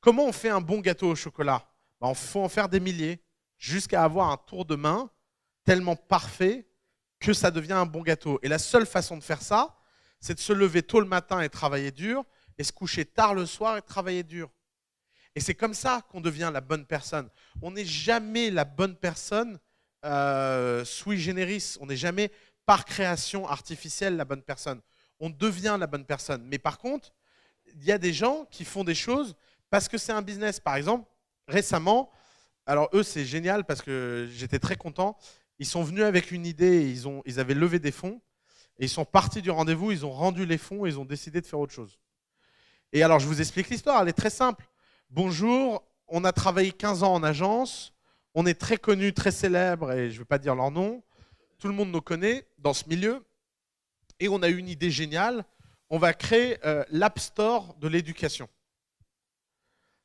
Comment on fait un bon gâteau au chocolat? Il faut en faire des milliers, jusqu'à avoir un tour de main tellement parfait que ça devient un bon gâteau. Et la seule façon de faire ça, c'est de se lever tôt le matin et travailler dur, et se coucher tard le soir et travailler dur. Et c'est comme ça qu'on devient la bonne personne. On n'est jamais la bonne personne sui generis. On n'est jamais par création artificielle la bonne personne. On devient la bonne personne. Mais par contre, il y a des gens qui font des choses parce que c'est un business. Par exemple, récemment, alors eux, c'est génial parce que j'étais très content. Ils sont venus avec une idée, et ils avaient levé des fonds, et ils sont partis du rendez-vous, ils ont rendu les fonds, et ils ont décidé de faire autre chose. Et alors, je vous explique l'histoire, elle est très simple. Bonjour, on a travaillé 15 ans en agence, on est très connus, très célèbres, et je ne vais pas dire leur nom. Tout le monde nous connaît dans ce milieu, et on a eu une idée géniale. On va créer l'App Store de l'éducation.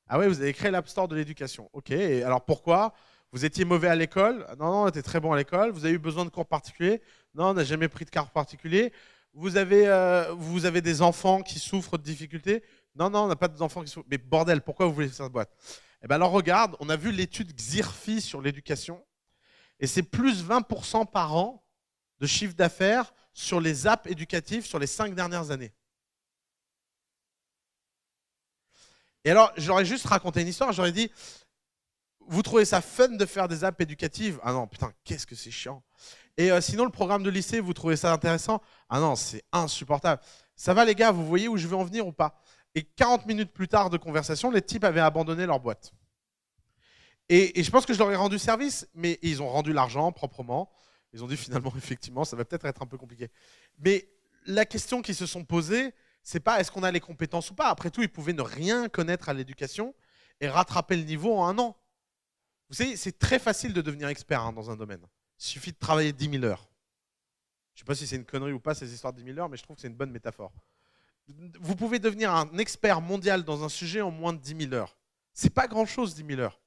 Ah ouais, vous avez créé l'App Store de l'éducation. Ok, et alors pourquoi? Vous étiez mauvais à l'école? Non, non, on était très bon à l'école. Vous avez eu besoin de cours particuliers? Non, on n'a jamais pris de cours particulier. Vous avez des enfants qui souffrent de difficultés? Non, non, on n'a pas d'enfants qui souffrent. Mais bordel, pourquoi vous voulez faire cette boîte? Eh bien alors regarde, on a vu l'étude Xirfi sur l'éducation, et c'est plus 20% par an de chiffre d'affaires sur les apps éducatifs sur les 5 dernières années. Et alors, j'aurais juste raconté une histoire, j'aurais dit, vous trouvez ça fun de faire des apps éducatives? Ah non, putain, qu'est-ce que c'est chiant. Et sinon, le programme de lycée, vous trouvez ça intéressant? Ah non, c'est insupportable. Ça va les gars, vous voyez où je veux en venir ou pas? Et 40 minutes plus tard de conversation, les types avaient abandonné leur boîte. Et je pense que je leur ai rendu service, mais ils ont rendu l'argent proprement. Ils ont dit finalement, effectivement, ça va peut-être être un peu compliqué. Mais la question qu'ils se sont posées, c'est pas est-ce qu'on a les compétences ou pas. Après tout, ils pouvaient ne rien connaître à l'éducation et rattraper le niveau en 1 an. Vous savez, c'est très facile de devenir expert dans un domaine. Il suffit de travailler 10 000 heures. Je ne sais pas si c'est une connerie ou pas, ces histoires de 10 000 heures, mais je trouve que c'est une bonne métaphore. Vous pouvez devenir un expert mondial dans un sujet en moins de 10 000 heures. Ce n'est pas grand-chose, 10 000 heures.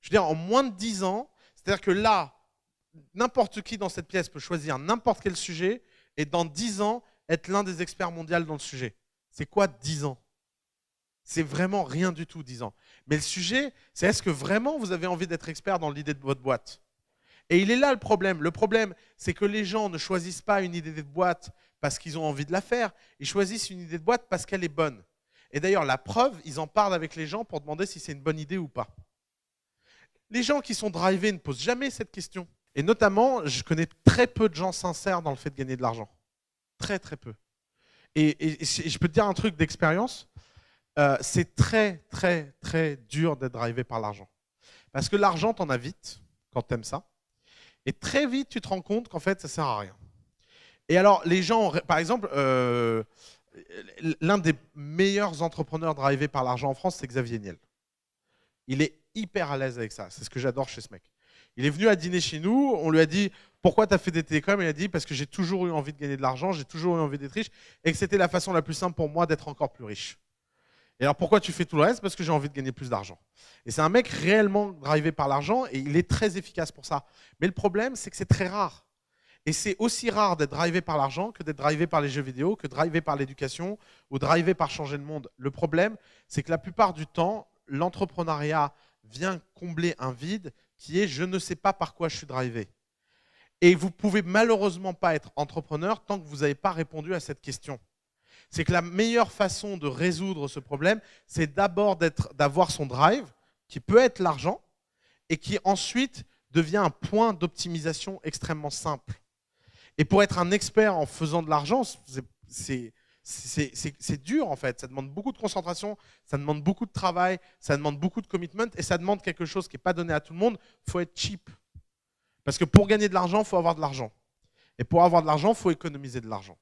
Je veux dire, en moins de 10 ans, c'est-à-dire que là, n'importe qui dans cette pièce peut choisir n'importe quel sujet et dans 10 ans, être l'un des experts mondiaux dans le sujet. C'est quoi 10 ans? C'est vraiment rien du tout, 10 ans. Mais le sujet, c'est est-ce que vraiment vous avez envie d'être expert dans l'idée de votre boîte? Et il est là le problème. Le problème, c'est que les gens ne choisissent pas une idée de boîte parce qu'ils ont envie de la faire. Ils choisissent une idée de boîte parce qu'elle est bonne. Et d'ailleurs, la preuve, ils en parlent avec les gens pour demander si c'est une bonne idée ou pas. Les gens qui sont drivés ne posent jamais cette question. Et notamment, je connais très peu de gens sincères dans le fait de gagner de l'argent. Très, très peu. Et je peux te dire un truc d'expérience. C'est très, très, très dur d'être drivé par l'argent. Parce que l'argent, t'en as vite quand t'aimes ça. Et très vite, tu te rends compte qu'en fait, ça sert à rien. Et alors, les gens, par exemple, l'un des meilleurs entrepreneurs drivés par l'argent en France, c'est Xavier Niel. Il est hyper à l'aise avec ça. C'est ce que j'adore chez ce mec. Il est venu à dîner chez nous. On lui a dit « Pourquoi tu as fait des télécoms ?» Il a dit « Parce que j'ai toujours eu envie de gagner de l'argent, j'ai toujours eu envie d'être riche et que c'était la façon la plus simple pour moi d'être encore plus riche. » Et alors pourquoi tu fais tout le reste? Parce que j'ai envie de gagner plus d'argent. Et c'est un mec réellement drivé par l'argent et il est très efficace pour ça. Mais le problème, c'est que c'est très rare. Et c'est aussi rare d'être drivé par l'argent que d'être drivé par les jeux vidéo, que drivé par l'éducation ou drivé par changer le monde. Le problème, c'est que la plupart du temps, l'entrepreneuriat vient combler un vide qui est « je ne sais pas par quoi je suis drivé ». Et vous ne pouvez malheureusement pas être entrepreneur tant que vous n'avez pas répondu à cette question. C'est que la meilleure façon de résoudre ce problème, c'est d'abord d'avoir son drive, qui peut être l'argent, et qui ensuite devient un point d'optimisation extrêmement simple. Et pour être un expert en faisant de l'argent, c'est dur en fait. Ça demande beaucoup de concentration, ça demande beaucoup de travail, ça demande beaucoup de commitment, et ça demande quelque chose qui n'est pas donné à tout le monde. Il faut être cheap. Parce que pour gagner de l'argent, il faut avoir de l'argent. Et pour avoir de l'argent, il faut économiser de l'argent.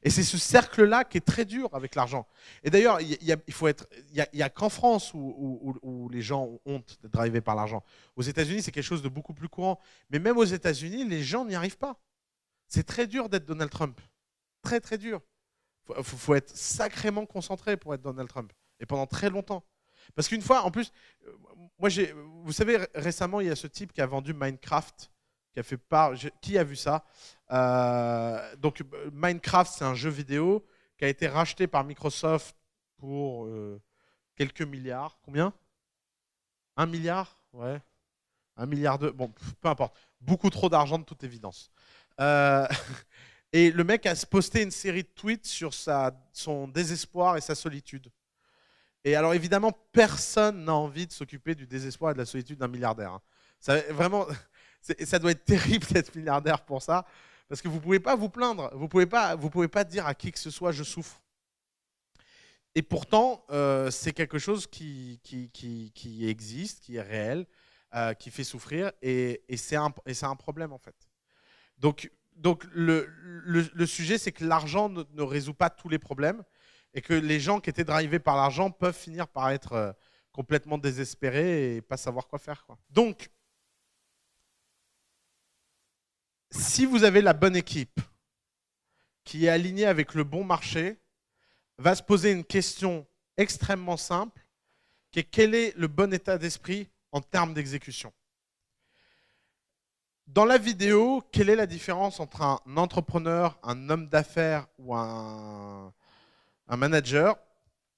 Et c'est ce cercle-là qui est très dur avec l'argent. Et d'ailleurs, il y a qu'en France où les gens ont honte d'être drivés par l'argent. Aux États-Unis, c'est quelque chose de beaucoup plus courant. Mais même aux États-Unis, les gens n'y arrivent pas. C'est très dur d'être Donald Trump. Très, très dur. Il faut être sacrément concentré pour être Donald Trump. Et pendant très longtemps. Parce qu'une fois, en plus, vous savez, récemment, il y a ce type qui a vendu Minecraft, qui a fait part. Qui a vu ça? Donc Minecraft, c'est un jeu vidéo qui a été racheté par Microsoft pour quelques milliards. Combien? 1 milliard? Ouais. 1 milliard de... Bon, peu importe. Beaucoup trop d'argent de toute évidence. Et le mec a posté une série de tweets sur son désespoir et sa solitude. Et alors évidemment, personne n'a envie de s'occuper du désespoir et de la solitude d'un milliardaire. Hein. Ça, vraiment, ça doit être terrible d'être milliardaire pour ça. Parce que vous ne pouvez pas vous plaindre, vous ne pouvez pas dire à qui que ce soit « je souffre ». Et pourtant, c'est quelque chose qui existe, qui est réel, qui fait souffrir, et c'est un problème en fait. Donc le sujet, c'est que l'argent ne résout pas tous les problèmes, et que les gens qui étaient drivés par l'argent peuvent finir par être complètement désespérés et pas savoir quoi faire, quoi. Donc, si vous avez la bonne équipe qui est alignée avec le bon marché, va se poser une question extrêmement simple, qui est quel est le bon état d'esprit en termes d'exécution. Dans la vidéo, quelle est la différence entre un entrepreneur, un homme d'affaires ou un manager?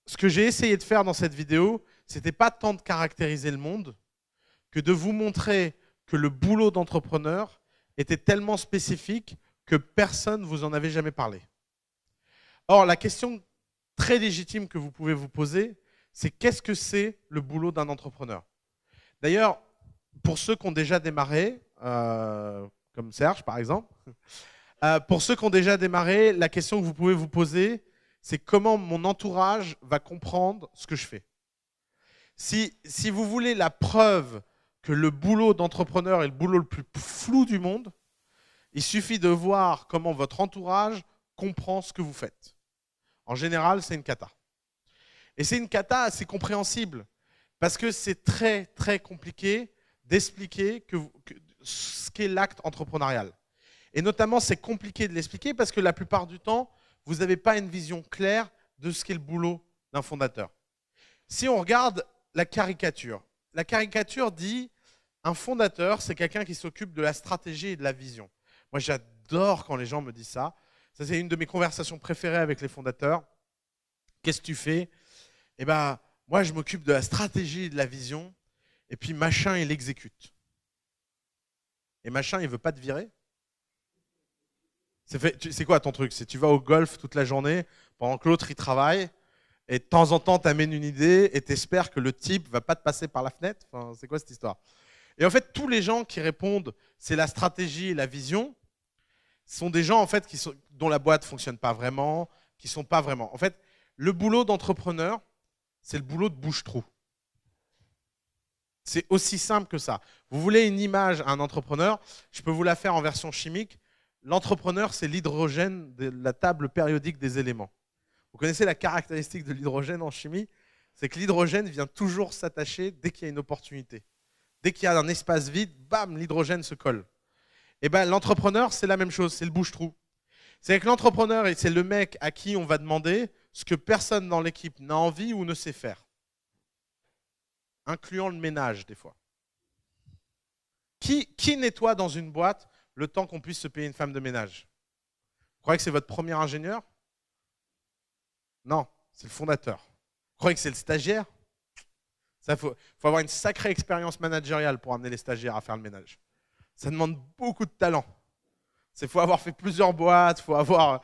Ce que j'ai essayé de faire dans cette vidéo, c'était pas tant de caractériser le monde que de vous montrer que le boulot d'entrepreneur était tellement spécifique que personne ne vous en avait jamais parlé. Or, la question très légitime que vous pouvez vous poser, c'est qu'est-ce que c'est le boulot d'un entrepreneur? D'ailleurs, pour ceux qui ont déjà démarré, comme Serge par exemple, pour ceux qui ont déjà démarré, la question que vous pouvez vous poser, c'est comment mon entourage va comprendre ce que je fais. Si vous voulez la preuve que le boulot d'entrepreneur est le boulot le plus flou du monde, il suffit de voir comment votre entourage comprend ce que vous faites. En général, c'est une cata. Et c'est une cata assez compréhensible, parce que c'est très, très compliqué d'expliquer ce qu'est l'acte entrepreneurial. Et notamment, c'est compliqué de l'expliquer parce que la plupart du temps, vous n'avez pas une vision claire de ce qu'est le boulot d'un fondateur. Si on regarde la caricature dit un fondateur, c'est quelqu'un qui s'occupe de la stratégie et de la vision. Moi, j'adore quand les gens me disent ça. Ça, c'est une de mes conversations préférées avec les fondateurs. Qu'est-ce que tu fais? Eh bien, moi, je m'occupe de la stratégie et de la vision, et puis machin, il exécute. Et machin, il ne veut pas te virer? C'est quoi ton truc? C'est tu vas au golf toute la journée, pendant que l'autre, il travaille, et de temps en temps, tu amènes une idée, et tu espères que le type ne va pas te passer par la fenêtre? Enfin, c'est quoi cette histoire? Et en fait, tous les gens qui répondent, c'est la stratégie et la vision, sont des gens en fait, dont la boîte ne fonctionne pas vraiment, qui ne sont pas vraiment. En fait, le boulot d'entrepreneur, c'est le boulot de bouche-trou. C'est aussi simple que ça. Vous voulez une image à un entrepreneur, je peux vous la faire en version chimique. L'entrepreneur, c'est l'hydrogène de la table périodique des éléments. Vous connaissez la caractéristique de l'hydrogène en chimie? C'est que l'hydrogène vient toujours s'attacher dès qu'il y a une opportunité. Dès qu'il y a un espace vide, bam, l'hydrogène se colle. Et ben, l'entrepreneur, c'est la même chose, c'est le bouche-trou. C'est que l'entrepreneur, c'est le mec à qui on va demander ce que personne dans l'équipe n'a envie ou ne sait faire. Incluant le ménage, des fois. Qui nettoie dans une boîte le temps qu'on puisse se payer une femme de ménage? Vous croyez que c'est votre premier ingénieur? Non, c'est le fondateur. Vous croyez que c'est le stagiaire? Il faut avoir une sacrée expérience managériale pour amener les stagiaires à faire le ménage. Ça demande beaucoup de talent. Il faut avoir fait plusieurs boîtes, il faut avoir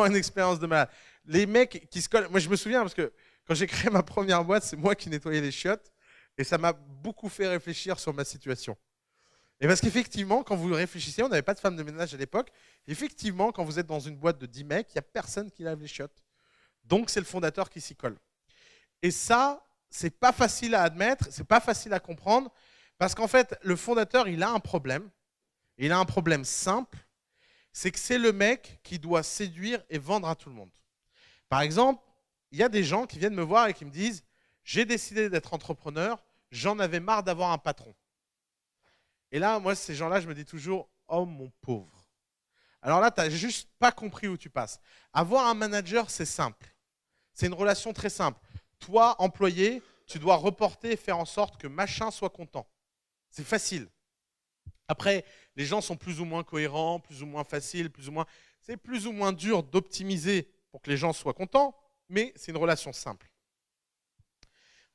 une expérience de malade. Les mecs qui se collent, moi je me souviens parce que quand j'ai créé ma première boîte, c'est moi qui nettoyais les chiottes et ça m'a beaucoup fait réfléchir sur ma situation. Et parce qu'effectivement, quand vous réfléchissez, on n'avait pas de femme de ménage à l'époque, effectivement, quand vous êtes dans une boîte de 10 mecs, il n'y a personne qui lave les chiottes. Donc c'est le fondateur qui s'y colle. Et ça, c'est pas facile à admettre, c'est pas facile à comprendre, parce qu'en fait, le fondateur, il a un problème. Il a un problème simple, c'est que c'est le mec qui doit séduire et vendre à tout le monde. Par exemple, il y a des gens qui viennent me voir et qui me disent « J'ai décidé d'être entrepreneur, j'en avais marre d'avoir un patron. » Et là, moi, ces gens-là, je me dis toujours « Oh mon pauvre ». Alors là, tu n'as juste pas compris où tu passes. Avoir un manager, c'est simple. C'est une relation très simple. Toi, employé, tu dois reporter et faire en sorte que machin soit content. C'est facile. Après, les gens sont plus ou moins cohérents, plus ou moins faciles, c'est plus ou moins dur d'optimiser pour que les gens soient contents, mais c'est une relation simple.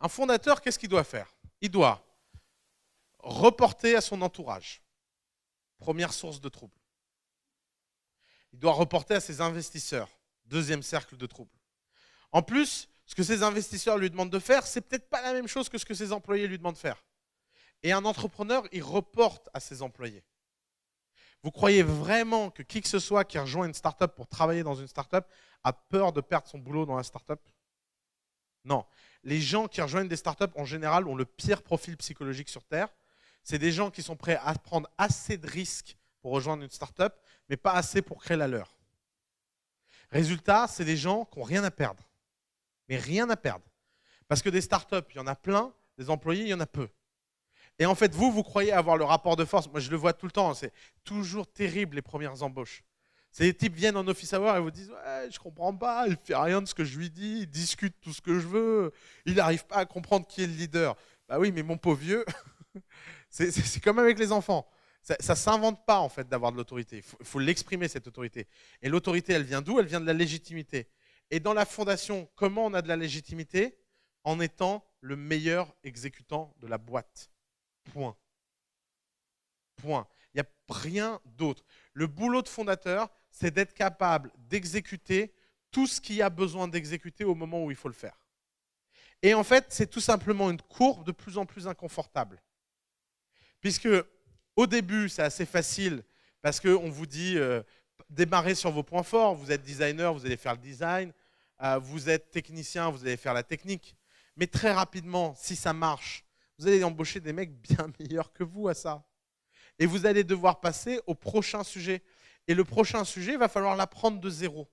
Un fondateur, qu'est-ce qu'il doit faire? Il doit reporter à son entourage. Première source de trouble. Il doit reporter à ses investisseurs. Deuxième cercle de trouble. En plus, ce que ses investisseurs lui demandent de faire, c'est peut-être pas la même chose que ce que ses employés lui demandent de faire. Et un entrepreneur, il reporte à ses employés. Vous croyez vraiment que qui que ce soit qui rejoint une start-up pour travailler dans une start-up a peur de perdre son boulot dans la start-up? Non. Les gens qui rejoignent des start-up, en général, ont le pire profil psychologique sur Terre. C'est des gens qui sont prêts à prendre assez de risques pour rejoindre une start-up, mais pas assez pour créer la leur. Résultat, c'est des gens qui n'ont rien à perdre. Mais rien à perdre. Parce que des start-up, il y en a plein, des employés, il y en a peu. Et en fait, vous croyez avoir le rapport de force. Moi, je le vois tout le temps. C'est toujours terrible, les premières embauches. Ces types viennent en office hour et vous disent « Ouais, je comprends pas, il ne fait rien de ce que je lui dis, il discute tout ce que je veux, il n'arrive pas à comprendre qui est le leader. » Bah oui, mais mon pauvre vieux, c'est comme avec les enfants. Ça ne s'invente pas en fait d'avoir de l'autorité. Il faut l'exprimer cette autorité. Et l'autorité, elle vient d'où? Elle vient de la légitimité. Et dans la fondation, comment on a de la légitimité? En étant le meilleur exécutant de la boîte. Point. Point. Il n'y a rien d'autre. Le boulot de fondateur, c'est d'être capable d'exécuter tout ce qu'il y a besoin d'exécuter au moment où il faut le faire. Et en fait, c'est tout simplement une courbe de plus en plus inconfortable. Puisque au début, c'est assez facile parce qu'on vous dit démarrez sur vos points forts. Vous êtes designer, vous allez faire le design. Vous êtes technicien, vous allez faire la technique. Mais très rapidement, si ça marche, vous allez embaucher des mecs bien meilleurs que vous à ça. Et vous allez devoir passer au prochain sujet. Et le prochain sujet, il va falloir l'apprendre de zéro.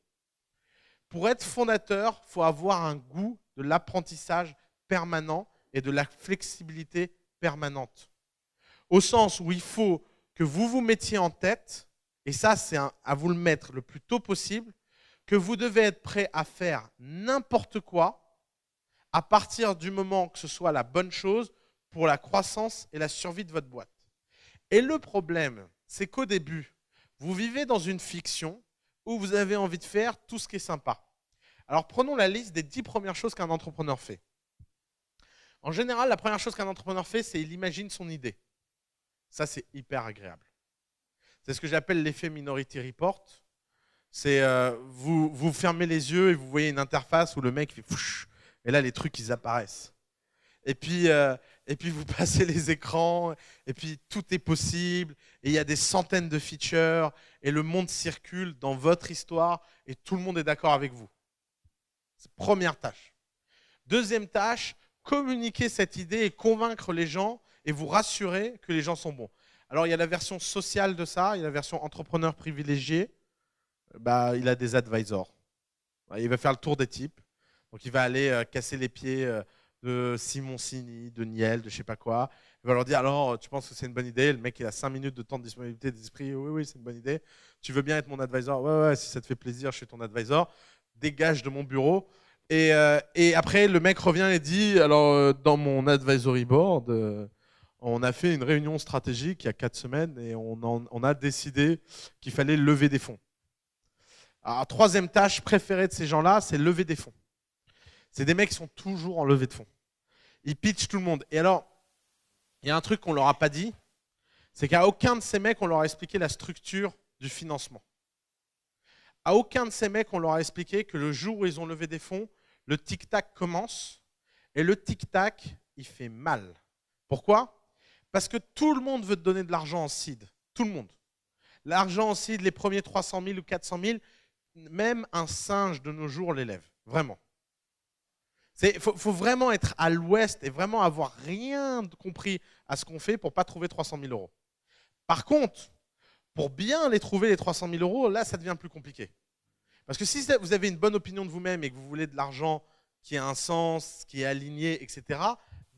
Pour être fondateur, il faut avoir un goût de l'apprentissage permanent et de la flexibilité permanente. Au sens où il faut que vous vous mettiez en tête, et ça c'est à vous le mettre le plus tôt possible, que vous devez être prêt à faire n'importe quoi à partir du moment que ce soit la bonne chose pour la croissance et la survie de votre boîte. Et le problème, c'est qu'au début, vous vivez dans une fiction où vous avez envie de faire tout ce qui est sympa. Alors prenons la liste des 10 premières choses qu'un entrepreneur fait. En général, la première chose qu'un entrepreneur fait, c'est qu'il imagine son idée. Ça, c'est hyper agréable. C'est ce que j'appelle l'effet Minority Report. C'est vous fermez les yeux et vous voyez une interface où le mec fait fouch, et là, les trucs, ils apparaissent. Et puis vous passez les écrans, et puis tout est possible, et il y a des centaines de features, et le monde circule dans votre histoire, et tout le monde est d'accord avec vous. C'est la première tâche. Deuxième tâche, communiquer cette idée et convaincre les gens, et vous rassurer que les gens sont bons. Alors, il y a la version sociale de ça, il y a la version entrepreneur privilégié. Il a des advisors. Il va faire le tour des types. Donc, il va aller casser les pieds de Simoncini, de Niel, de je sais pas quoi. Il va leur dire, alors, tu penses que c'est une bonne idée? Le mec, il a 5 minutes de temps de disponibilité d'esprit. Oui, oui, c'est une bonne idée. Tu veux bien être mon advisor? Ouais, ouais, si ça te fait plaisir, je suis ton advisor. Dégage de mon bureau. Et après, le mec revient et dit, alors, dans mon advisory board, on a fait une réunion stratégique il y a 4 semaines et on a décidé qu'il fallait lever des fonds. Alors, troisième tâche préférée de ces gens-là, c'est lever des fonds. C'est des mecs qui sont toujours en levée de fonds. Ils pitchent tout le monde. Et alors, il y a un truc qu'on leur a pas dit, c'est qu'à aucun de ces mecs, on leur a expliqué la structure du financement. À aucun de ces mecs, on leur a expliqué que le jour où ils ont levé des fonds, le tic-tac commence. Et le tic-tac, il fait mal. Pourquoi? Parce que tout le monde veut te donner de l'argent en seed. Tout le monde. L'argent en seed, les premiers 300 000 ou 400 000, même un singe de nos jours l'élève. Vraiment. Il faut vraiment être à l'ouest et vraiment avoir rien compris à ce qu'on fait pour ne pas trouver 300 000 euros. Par contre, pour bien les trouver, les 300 000 euros, là, ça devient plus compliqué. Parce que si vous avez une bonne opinion de vous-même et que vous voulez de l'argent qui a un sens, qui est aligné, etc.,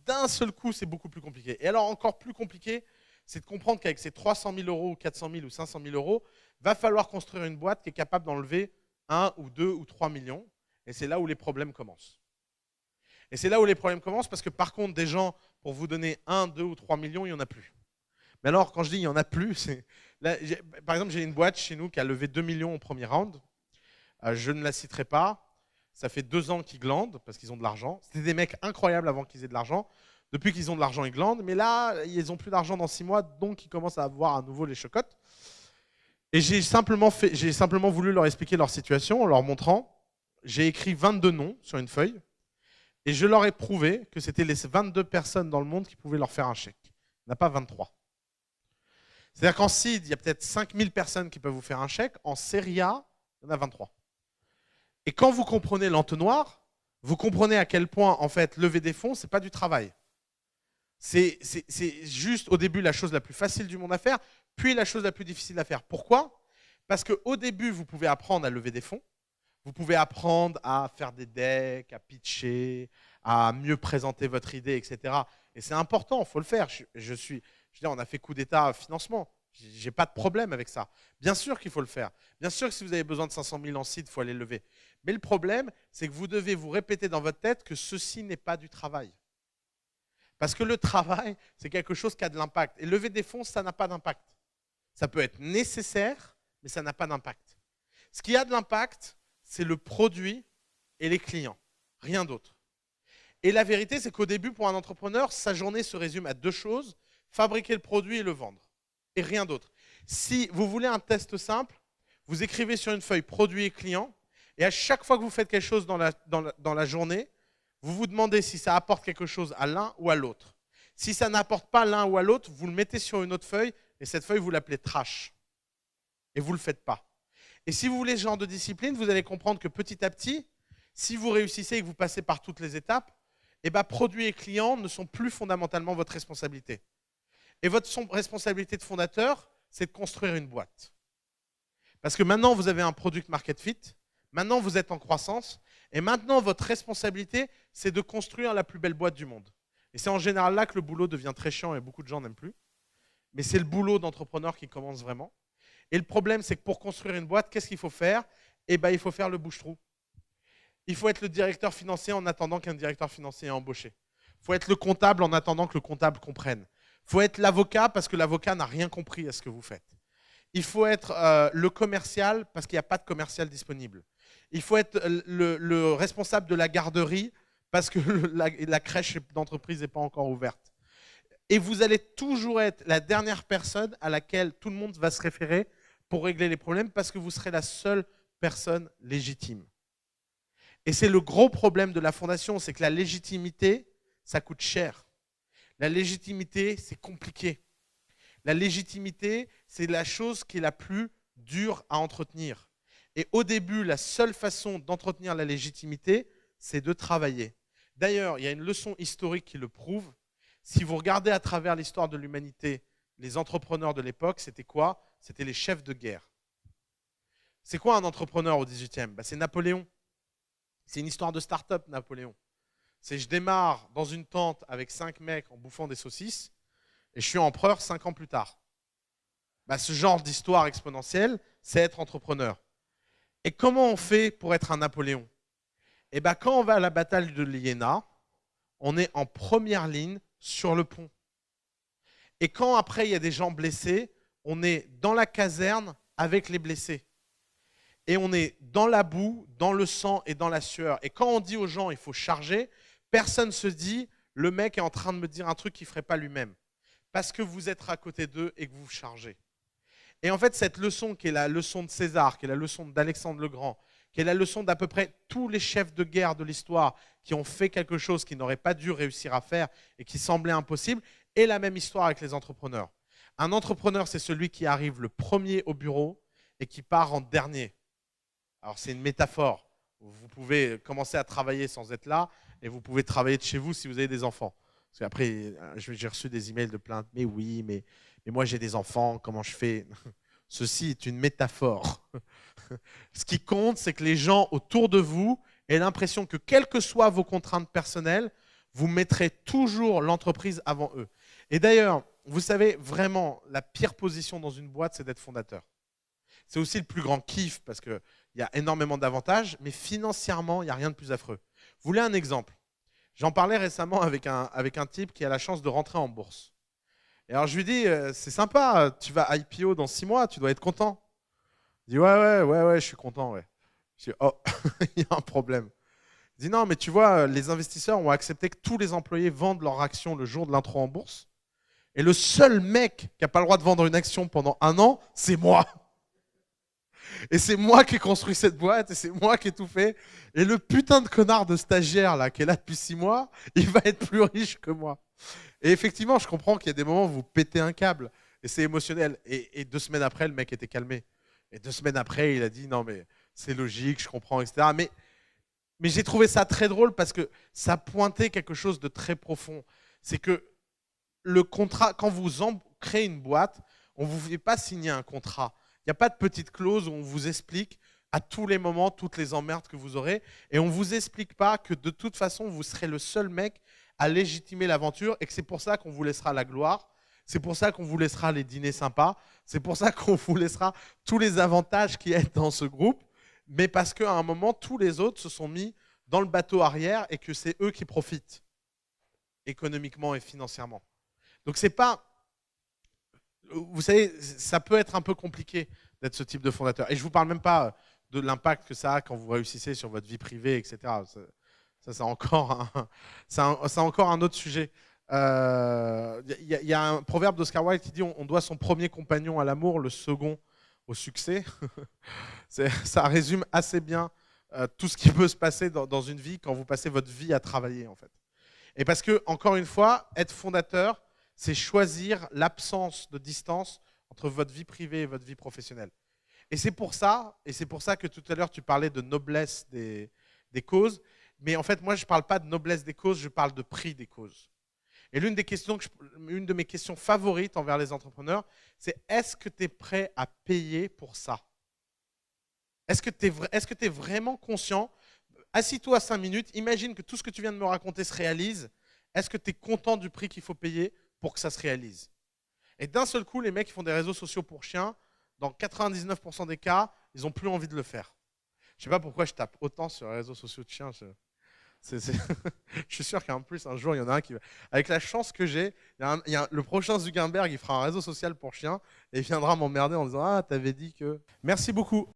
d'un seul coup, c'est beaucoup plus compliqué. Et alors, encore plus compliqué, c'est de comprendre qu'avec ces 300 000 euros, ou 400 000 ou 500 000 euros, va falloir construire une boîte qui est capable d'enlever 1 ou 2 ou 3 millions. Et c'est là où les problèmes commencent. Et c'est là où les problèmes commencent parce que par contre, des gens, pour vous donner 1, 2 ou 3 millions, il n'y en a plus. Mais alors, quand je dis il n'y en a plus, c'est… Là, par exemple, j'ai une boîte chez nous qui a levé 2 millions au premier round. Je ne la citerai pas. Ça fait 2 ans qu'ils glandent parce qu'ils ont de l'argent. C'était des mecs incroyables avant qu'ils aient de l'argent. Depuis qu'ils ont de l'argent, ils glandent. Mais là, ils n'ont plus d'argent dans 6 mois, donc ils commencent à avoir à nouveau les chocottes. Et j'ai simplement voulu leur expliquer leur situation en leur montrant. J'ai écrit 22 noms sur une feuille. Et je leur ai prouvé que c'était les 22 personnes dans le monde qui pouvaient leur faire un chèque. Il n'y en a pas 23. C'est-à-dire qu'en seed, il y a peut-être 5000 personnes qui peuvent vous faire un chèque. En série A, il y en a 23. Et quand vous comprenez l'entonnoir, vous comprenez à quel point, en fait, lever des fonds, ce n'est pas du travail. C'est juste au début la chose la plus facile du monde à faire, puis la chose la plus difficile à faire. Pourquoi? Parce qu'au début, vous pouvez apprendre à lever des fonds. Vous pouvez apprendre à faire des decks, à pitcher, à mieux présenter votre idée, etc. Et c'est important, il faut le faire. On a fait coup d'état financement. Je n'ai pas de problème avec ça. Bien sûr qu'il faut le faire. Bien sûr que si vous avez besoin de 500 000 en seed, il faut aller le lever. Mais le problème, c'est que vous devez vous répéter dans votre tête que ceci n'est pas du travail. Parce que le travail, c'est quelque chose qui a de l'impact. Et lever des fonds, ça n'a pas d'impact. Ça peut être nécessaire, mais ça n'a pas d'impact. Ce qui a de l'impact, c'est le produit et les clients, rien d'autre. Et la vérité, c'est qu'au début, pour un entrepreneur, sa journée se résume à deux choses, fabriquer le produit et le vendre, et rien d'autre. Si vous voulez un test simple, vous écrivez sur une feuille produit et client, et à chaque fois que vous faites quelque chose dans la journée, vous vous demandez si ça apporte quelque chose à l'un ou à l'autre. Si ça n'apporte pas l'un ou à l'autre, vous le mettez sur une autre feuille, et cette feuille, vous l'appelez trash. Et vous ne le faites pas. Et si vous voulez ce genre de discipline, vous allez comprendre que petit à petit, si vous réussissez et que vous passez par toutes les étapes, eh ben, produit et client ne sont plus fondamentalement votre responsabilité. Et votre responsabilité de fondateur, c'est de construire une boîte. Parce que maintenant, vous avez un product market fit, maintenant, vous êtes en croissance, et maintenant, votre responsabilité, c'est de construire la plus belle boîte du monde. Et c'est en général là que le boulot devient très chiant et beaucoup de gens n'aiment plus. Mais c'est le boulot d'entrepreneur qui commence vraiment. Et le problème, c'est que pour construire une boîte, qu'est-ce qu'il faut faire? Eh ben, il faut faire le bouche-trou. Il faut être le directeur financier en attendant qu'un directeur financier ait embauché. Il faut être le comptable en attendant que le comptable comprenne. Il faut être l'avocat parce que l'avocat n'a rien compris à ce que vous faites. Il faut être le commercial parce qu'il n'y a pas de commercial disponible. Il faut être le responsable de la garderie parce que la crèche d'entreprise n'est pas encore ouverte. Et vous allez toujours être la dernière personne à laquelle tout le monde va se référer pour régler les problèmes parce que vous serez la seule personne légitime. Et c'est le gros problème de la fondation, c'est que la légitimité, ça coûte cher. La légitimité, c'est compliqué. La légitimité, c'est la chose qui est la plus dure à entretenir. Et au début, la seule façon d'entretenir la légitimité, c'est de travailler. D'ailleurs, il y a une leçon historique qui le prouve. Si vous regardez à travers l'histoire de l'humanité, les entrepreneurs de l'époque, c'était quoi? C'était les chefs de guerre. C'est quoi un entrepreneur au XVIIIe? C'est Napoléon. C'est une histoire de start-up, Napoléon. C'est je démarre dans une tente avec 5 mecs en bouffant des saucisses et je suis empereur 5 ans plus tard. Ce genre d'histoire exponentielle, c'est être entrepreneur. Et comment on fait pour être un Napoléon? Quand on va à la bataille de l'Iéna, on est en première ligne sur le pont. Et quand après il y a des gens blessés, on est dans la caserne avec les blessés. Et on est dans la boue, dans le sang et dans la sueur. Et quand on dit aux gens il faut charger, personne ne se dit le mec est en train de me dire un truc qu'il ne ferait pas lui-même. Parce que vous êtes à côté d'eux et que vous chargez. Et en fait, cette leçon qui est la leçon de César, qui est la leçon d'Alexandre le Grand, qui est la leçon d'à peu près tous les chefs de guerre de l'histoire qui ont fait quelque chose qu'ils n'auraient pas dû réussir à faire et qui semblait impossible, est la même histoire avec les entrepreneurs. Un entrepreneur, c'est celui qui arrive le premier au bureau et qui part en dernier. Alors, c'est une métaphore. Vous pouvez commencer à travailler sans être là et vous pouvez travailler de chez vous si vous avez des enfants. Parce qu'après, j'ai reçu des emails de plainte. Mais oui, mais moi, j'ai des enfants. Comment je fais? Ceci est une métaphore. Ce qui compte, c'est que les gens autour de vous aient l'impression que, quelles que soient vos contraintes personnelles, vous mettrez toujours l'entreprise avant eux. Et d'ailleurs, vous savez, vraiment, la pire position dans une boîte, c'est d'être fondateur. C'est aussi le plus grand kiff parce qu'il y a énormément d'avantages, mais financièrement, il n'y a rien de plus affreux. Vous voulez un exemple? J'en parlais récemment avec un type qui a la chance de rentrer en bourse. Et alors je lui dis, c'est sympa, tu vas IPO dans 6 mois, tu dois être content. Il dit, ouais, je suis content, ouais. Je dis, oh, il y a un problème. Il dit, non, mais tu vois, les investisseurs ont accepté que tous les employés vendent leurs actions le jour de l'intro en bourse. Et le seul mec qui n'a pas le droit de vendre une action pendant 1 an, c'est moi. Et c'est moi qui ai construit cette boîte, et c'est moi qui ai tout fait. Et le putain de connard de stagiaire là, qui est là depuis 6 mois, il va être plus riche que moi. Et effectivement, je comprends qu'il y a des moments où vous pétez un câble, et c'est émotionnel. Et 2 semaines après, le mec était calmé. Et 2 semaines après, il a dit, non mais c'est logique, je comprends, etc. Mais j'ai trouvé ça très drôle parce que ça pointait quelque chose de très profond. C'est que le contrat, quand vous créez une boîte, on ne vous fait pas signer un contrat. Il n'y a pas de petite clause où on vous explique à tous les moments toutes les emmerdes que vous aurez. Et on ne vous explique pas que de toute façon, vous serez le seul mec à légitimer l'aventure et que c'est pour ça qu'on vous laissera la gloire. C'est pour ça qu'on vous laissera les dîners sympas. C'est pour ça qu'on vous laissera tous les avantages qui est dans ce groupe. Mais parce qu'à un moment, tous les autres se sont mis dans le bateau arrière et que c'est eux qui profitent économiquement et financièrement. Donc, c'est pas Vous savez, ça peut être un peu compliqué d'être ce type de fondateur. Et je ne vous parle même pas de l'impact que ça a quand vous réussissez sur votre vie privée, etc. C'est encore un autre sujet. Y a un proverbe d'Oscar Wilde qui dit on doit son premier compagnon à l'amour, le second au succès. Ça résume assez bien tout ce qui peut se passer dans une vie quand vous passez votre vie à travailler, en fait. Et parce que, encore une fois, être fondateur, c'est choisir l'absence de distance entre votre vie privée et votre vie professionnelle. Et c'est pour ça que tout à l'heure, tu parlais de noblesse des causes. Mais en fait, moi, je ne parle pas de noblesse des causes, je parle de prix des causes. Et une de mes questions favorites envers les entrepreneurs, c'est est-ce que tu es prêt à payer pour ça? Est-ce que tu es vraiment conscient? Assis-toi 5 minutes, imagine que tout ce que tu viens de me raconter se réalise. Est-ce que tu es content du prix qu'il faut payer pour que ça se réalise? Et d'un seul coup, les mecs qui font des réseaux sociaux pour chiens, dans 99% des cas, ils n'ont plus envie de le faire. Je ne sais pas pourquoi je tape autant sur les réseaux sociaux de chiens. Je suis sûr qu'en plus, un jour, il y en a un qui va. Avec la chance que j'ai, le prochain Zuckerberg, il fera un réseau social pour chiens et il viendra m'emmerder en disant ah, t'avais dit que. Merci beaucoup.